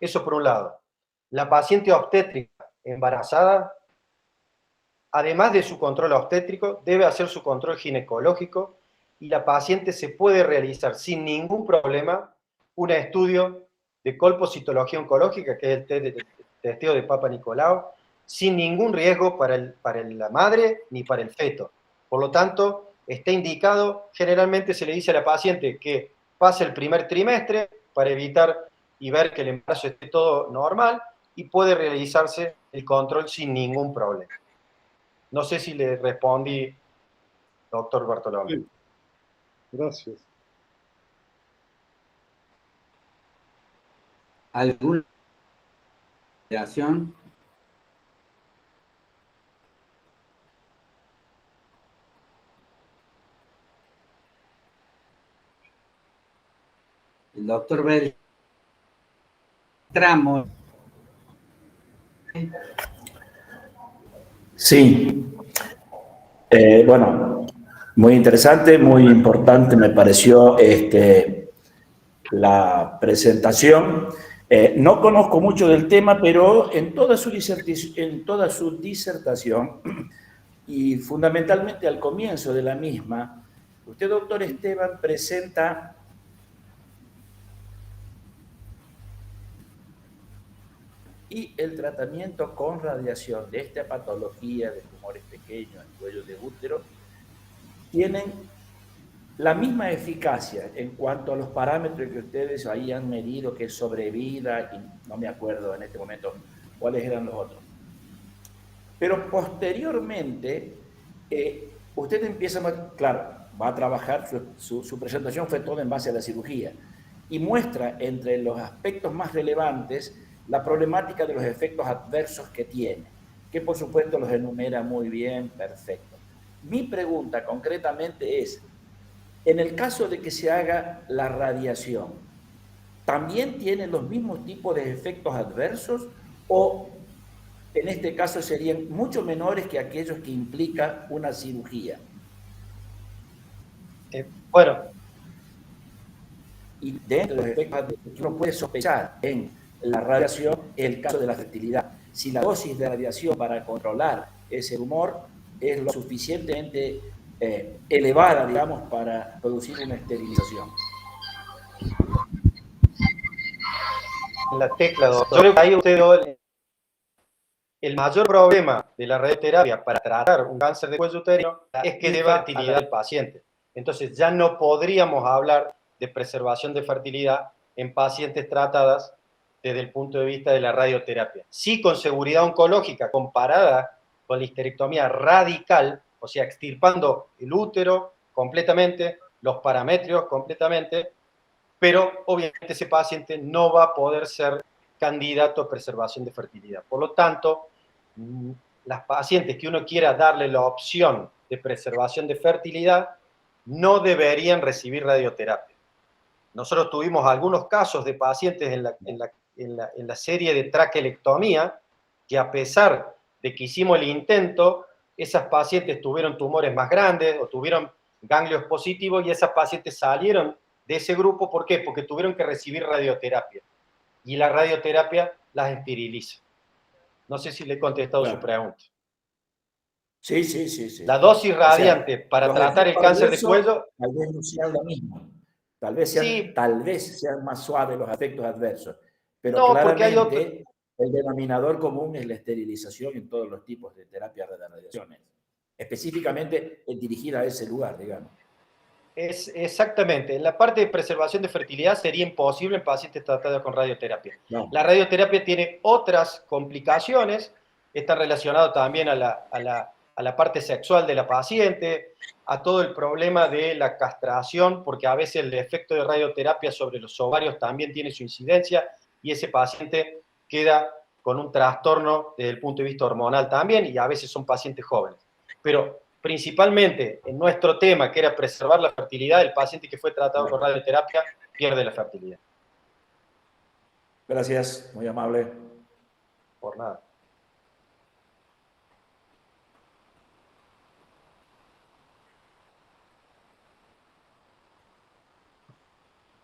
Eso por un lado. La paciente obstétrica embarazada, además de su control obstétrico, debe hacer su control ginecológico y la paciente se puede realizar sin ningún problema un estudio de colpocitología oncológica, que es el testeo de Papa Nicolau, sin ningún riesgo para la madre ni para el feto. Por lo tanto, está indicado, generalmente se le dice a la paciente que pase el primer trimestre para evitar y ver que el embarazo esté todo normal y puede realizarse el control sin ningún problema. No sé si le respondí, doctor Bartolomé. Sí. Gracias. ¿Alguna consideración? El doctor Beltramo. Sí, bueno, muy interesante, muy importante me pareció la presentación. No conozco mucho del tema, pero en toda su disertación y fundamentalmente al comienzo de la misma, usted, doctor Esteban, presenta y el tratamiento con radiación de esta patología de tumores pequeños en cuello de útero tienen la misma eficacia en cuanto a los parámetros que ustedes ahí han medido, que es sobrevida, y no me acuerdo en este momento cuáles eran los otros. Pero posteriormente, usted empieza, claro, va a trabajar, su presentación fue toda en base a la cirugía, y muestra entre los aspectos más relevantes la problemática de los efectos adversos que tiene, que por supuesto los enumera muy bien, perfecto. Mi pregunta concretamente es, en el caso de que se haga la radiación, ¿también tiene los mismos tipos de efectos adversos o en este caso serían mucho menores que aquellos que implica una cirugía? Bueno. Y dentro de los efectos adversos que uno puede sospechar en la radiación es el caso de la fertilidad. Si la dosis de radiación para controlar ese tumor es lo suficientemente elevada, digamos, para producir una esterilización. La tecla, doctor. Yo creo que ahí usted el mayor problema de la radioterapia para tratar un cáncer de cuello uterino es que lleva fertilidad al paciente. Entonces ya no podríamos hablar de preservación de fertilidad en pacientes tratadas desde el punto de vista de la radioterapia. Sí, con seguridad oncológica comparada con la histerectomía radical, o sea, extirpando el útero completamente, los parametrios completamente, pero obviamente ese paciente no va a poder ser candidato a preservación de fertilidad. Por lo tanto, las pacientes que uno quiera darle la opción de preservación de fertilidad no deberían recibir radioterapia. Nosotros tuvimos algunos casos de pacientes en la serie de traquelectomía que a pesar de que hicimos el intento, esas pacientes tuvieron tumores más grandes o tuvieron ganglios positivos y esas pacientes salieron de ese grupo. ¿Por qué? Porque tuvieron que recibir radioterapia y la radioterapia las esteriliza. No sé si le he contestado su pregunta. Sí, sí, sí, sí. La dosis radiante para tratar el cáncer de cuello... Tal vez no sean lo mismo. Tal vez sean más suaves los efectos adversos. Pero no, claramente hay otro... el denominador común es la esterilización en todos los tipos de terapia de radiaciones. Específicamente dirigida a ese lugar, digamos. Exactamente. En la parte de preservación de fertilidad sería imposible en pacientes tratados con radioterapia. No. La radioterapia tiene otras complicaciones, está relacionado también a la parte sexual de la paciente, a todo el problema de la castración, porque a veces el efecto de radioterapia sobre los ovarios también tiene su incidencia y ese paciente queda con un trastorno desde el punto de vista hormonal también y a veces son pacientes jóvenes. Pero principalmente en nuestro tema, que era preservar la fertilidad, el paciente que fue tratado con radioterapia pierde la fertilidad. Gracias, muy amable. Por nada.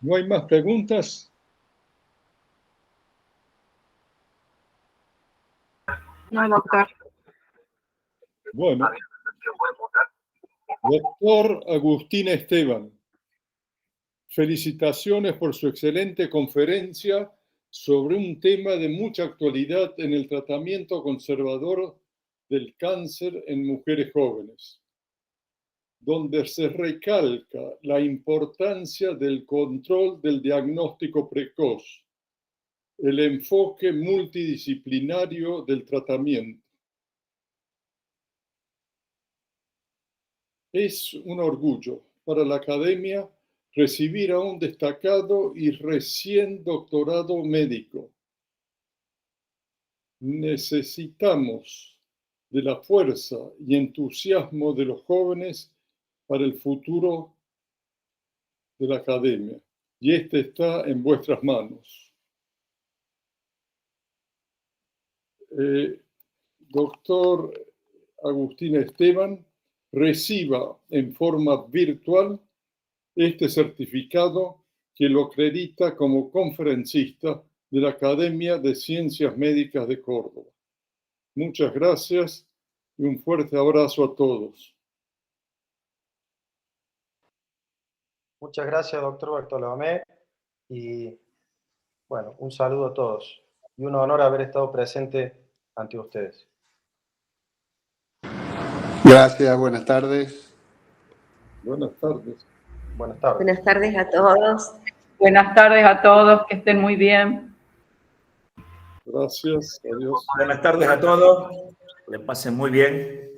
¿No hay más preguntas? No, doctor. Bueno. Doctor Agustín Esteban, felicitaciones por su excelente conferencia sobre un tema de mucha actualidad en el tratamiento conservador del cáncer en mujeres jóvenes, donde se recalca la importancia del control del diagnóstico precoz, el enfoque multidisciplinario del tratamiento. Es un orgullo para la academia recibir a un destacado y recién doctorado médico. Necesitamos de la fuerza y entusiasmo de los jóvenes para el futuro de la academia, y este está en vuestras manos. Doctor Agustín Esteban, reciba en forma virtual este certificado que lo acredita como conferencista de la Academia de Ciencias Médicas de Córdoba. Muchas gracias y un fuerte abrazo a todos. Muchas gracias, doctor Bartolomé, y bueno, un saludo a todos y un honor haber estado presente ante ustedes. Gracias, buenas tardes. Buenas tardes. Buenas tardes. Buenas tardes a todos. Buenas tardes a todos, que estén muy bien. Gracias, adiós. Buenas tardes a todos, que le pasen muy bien.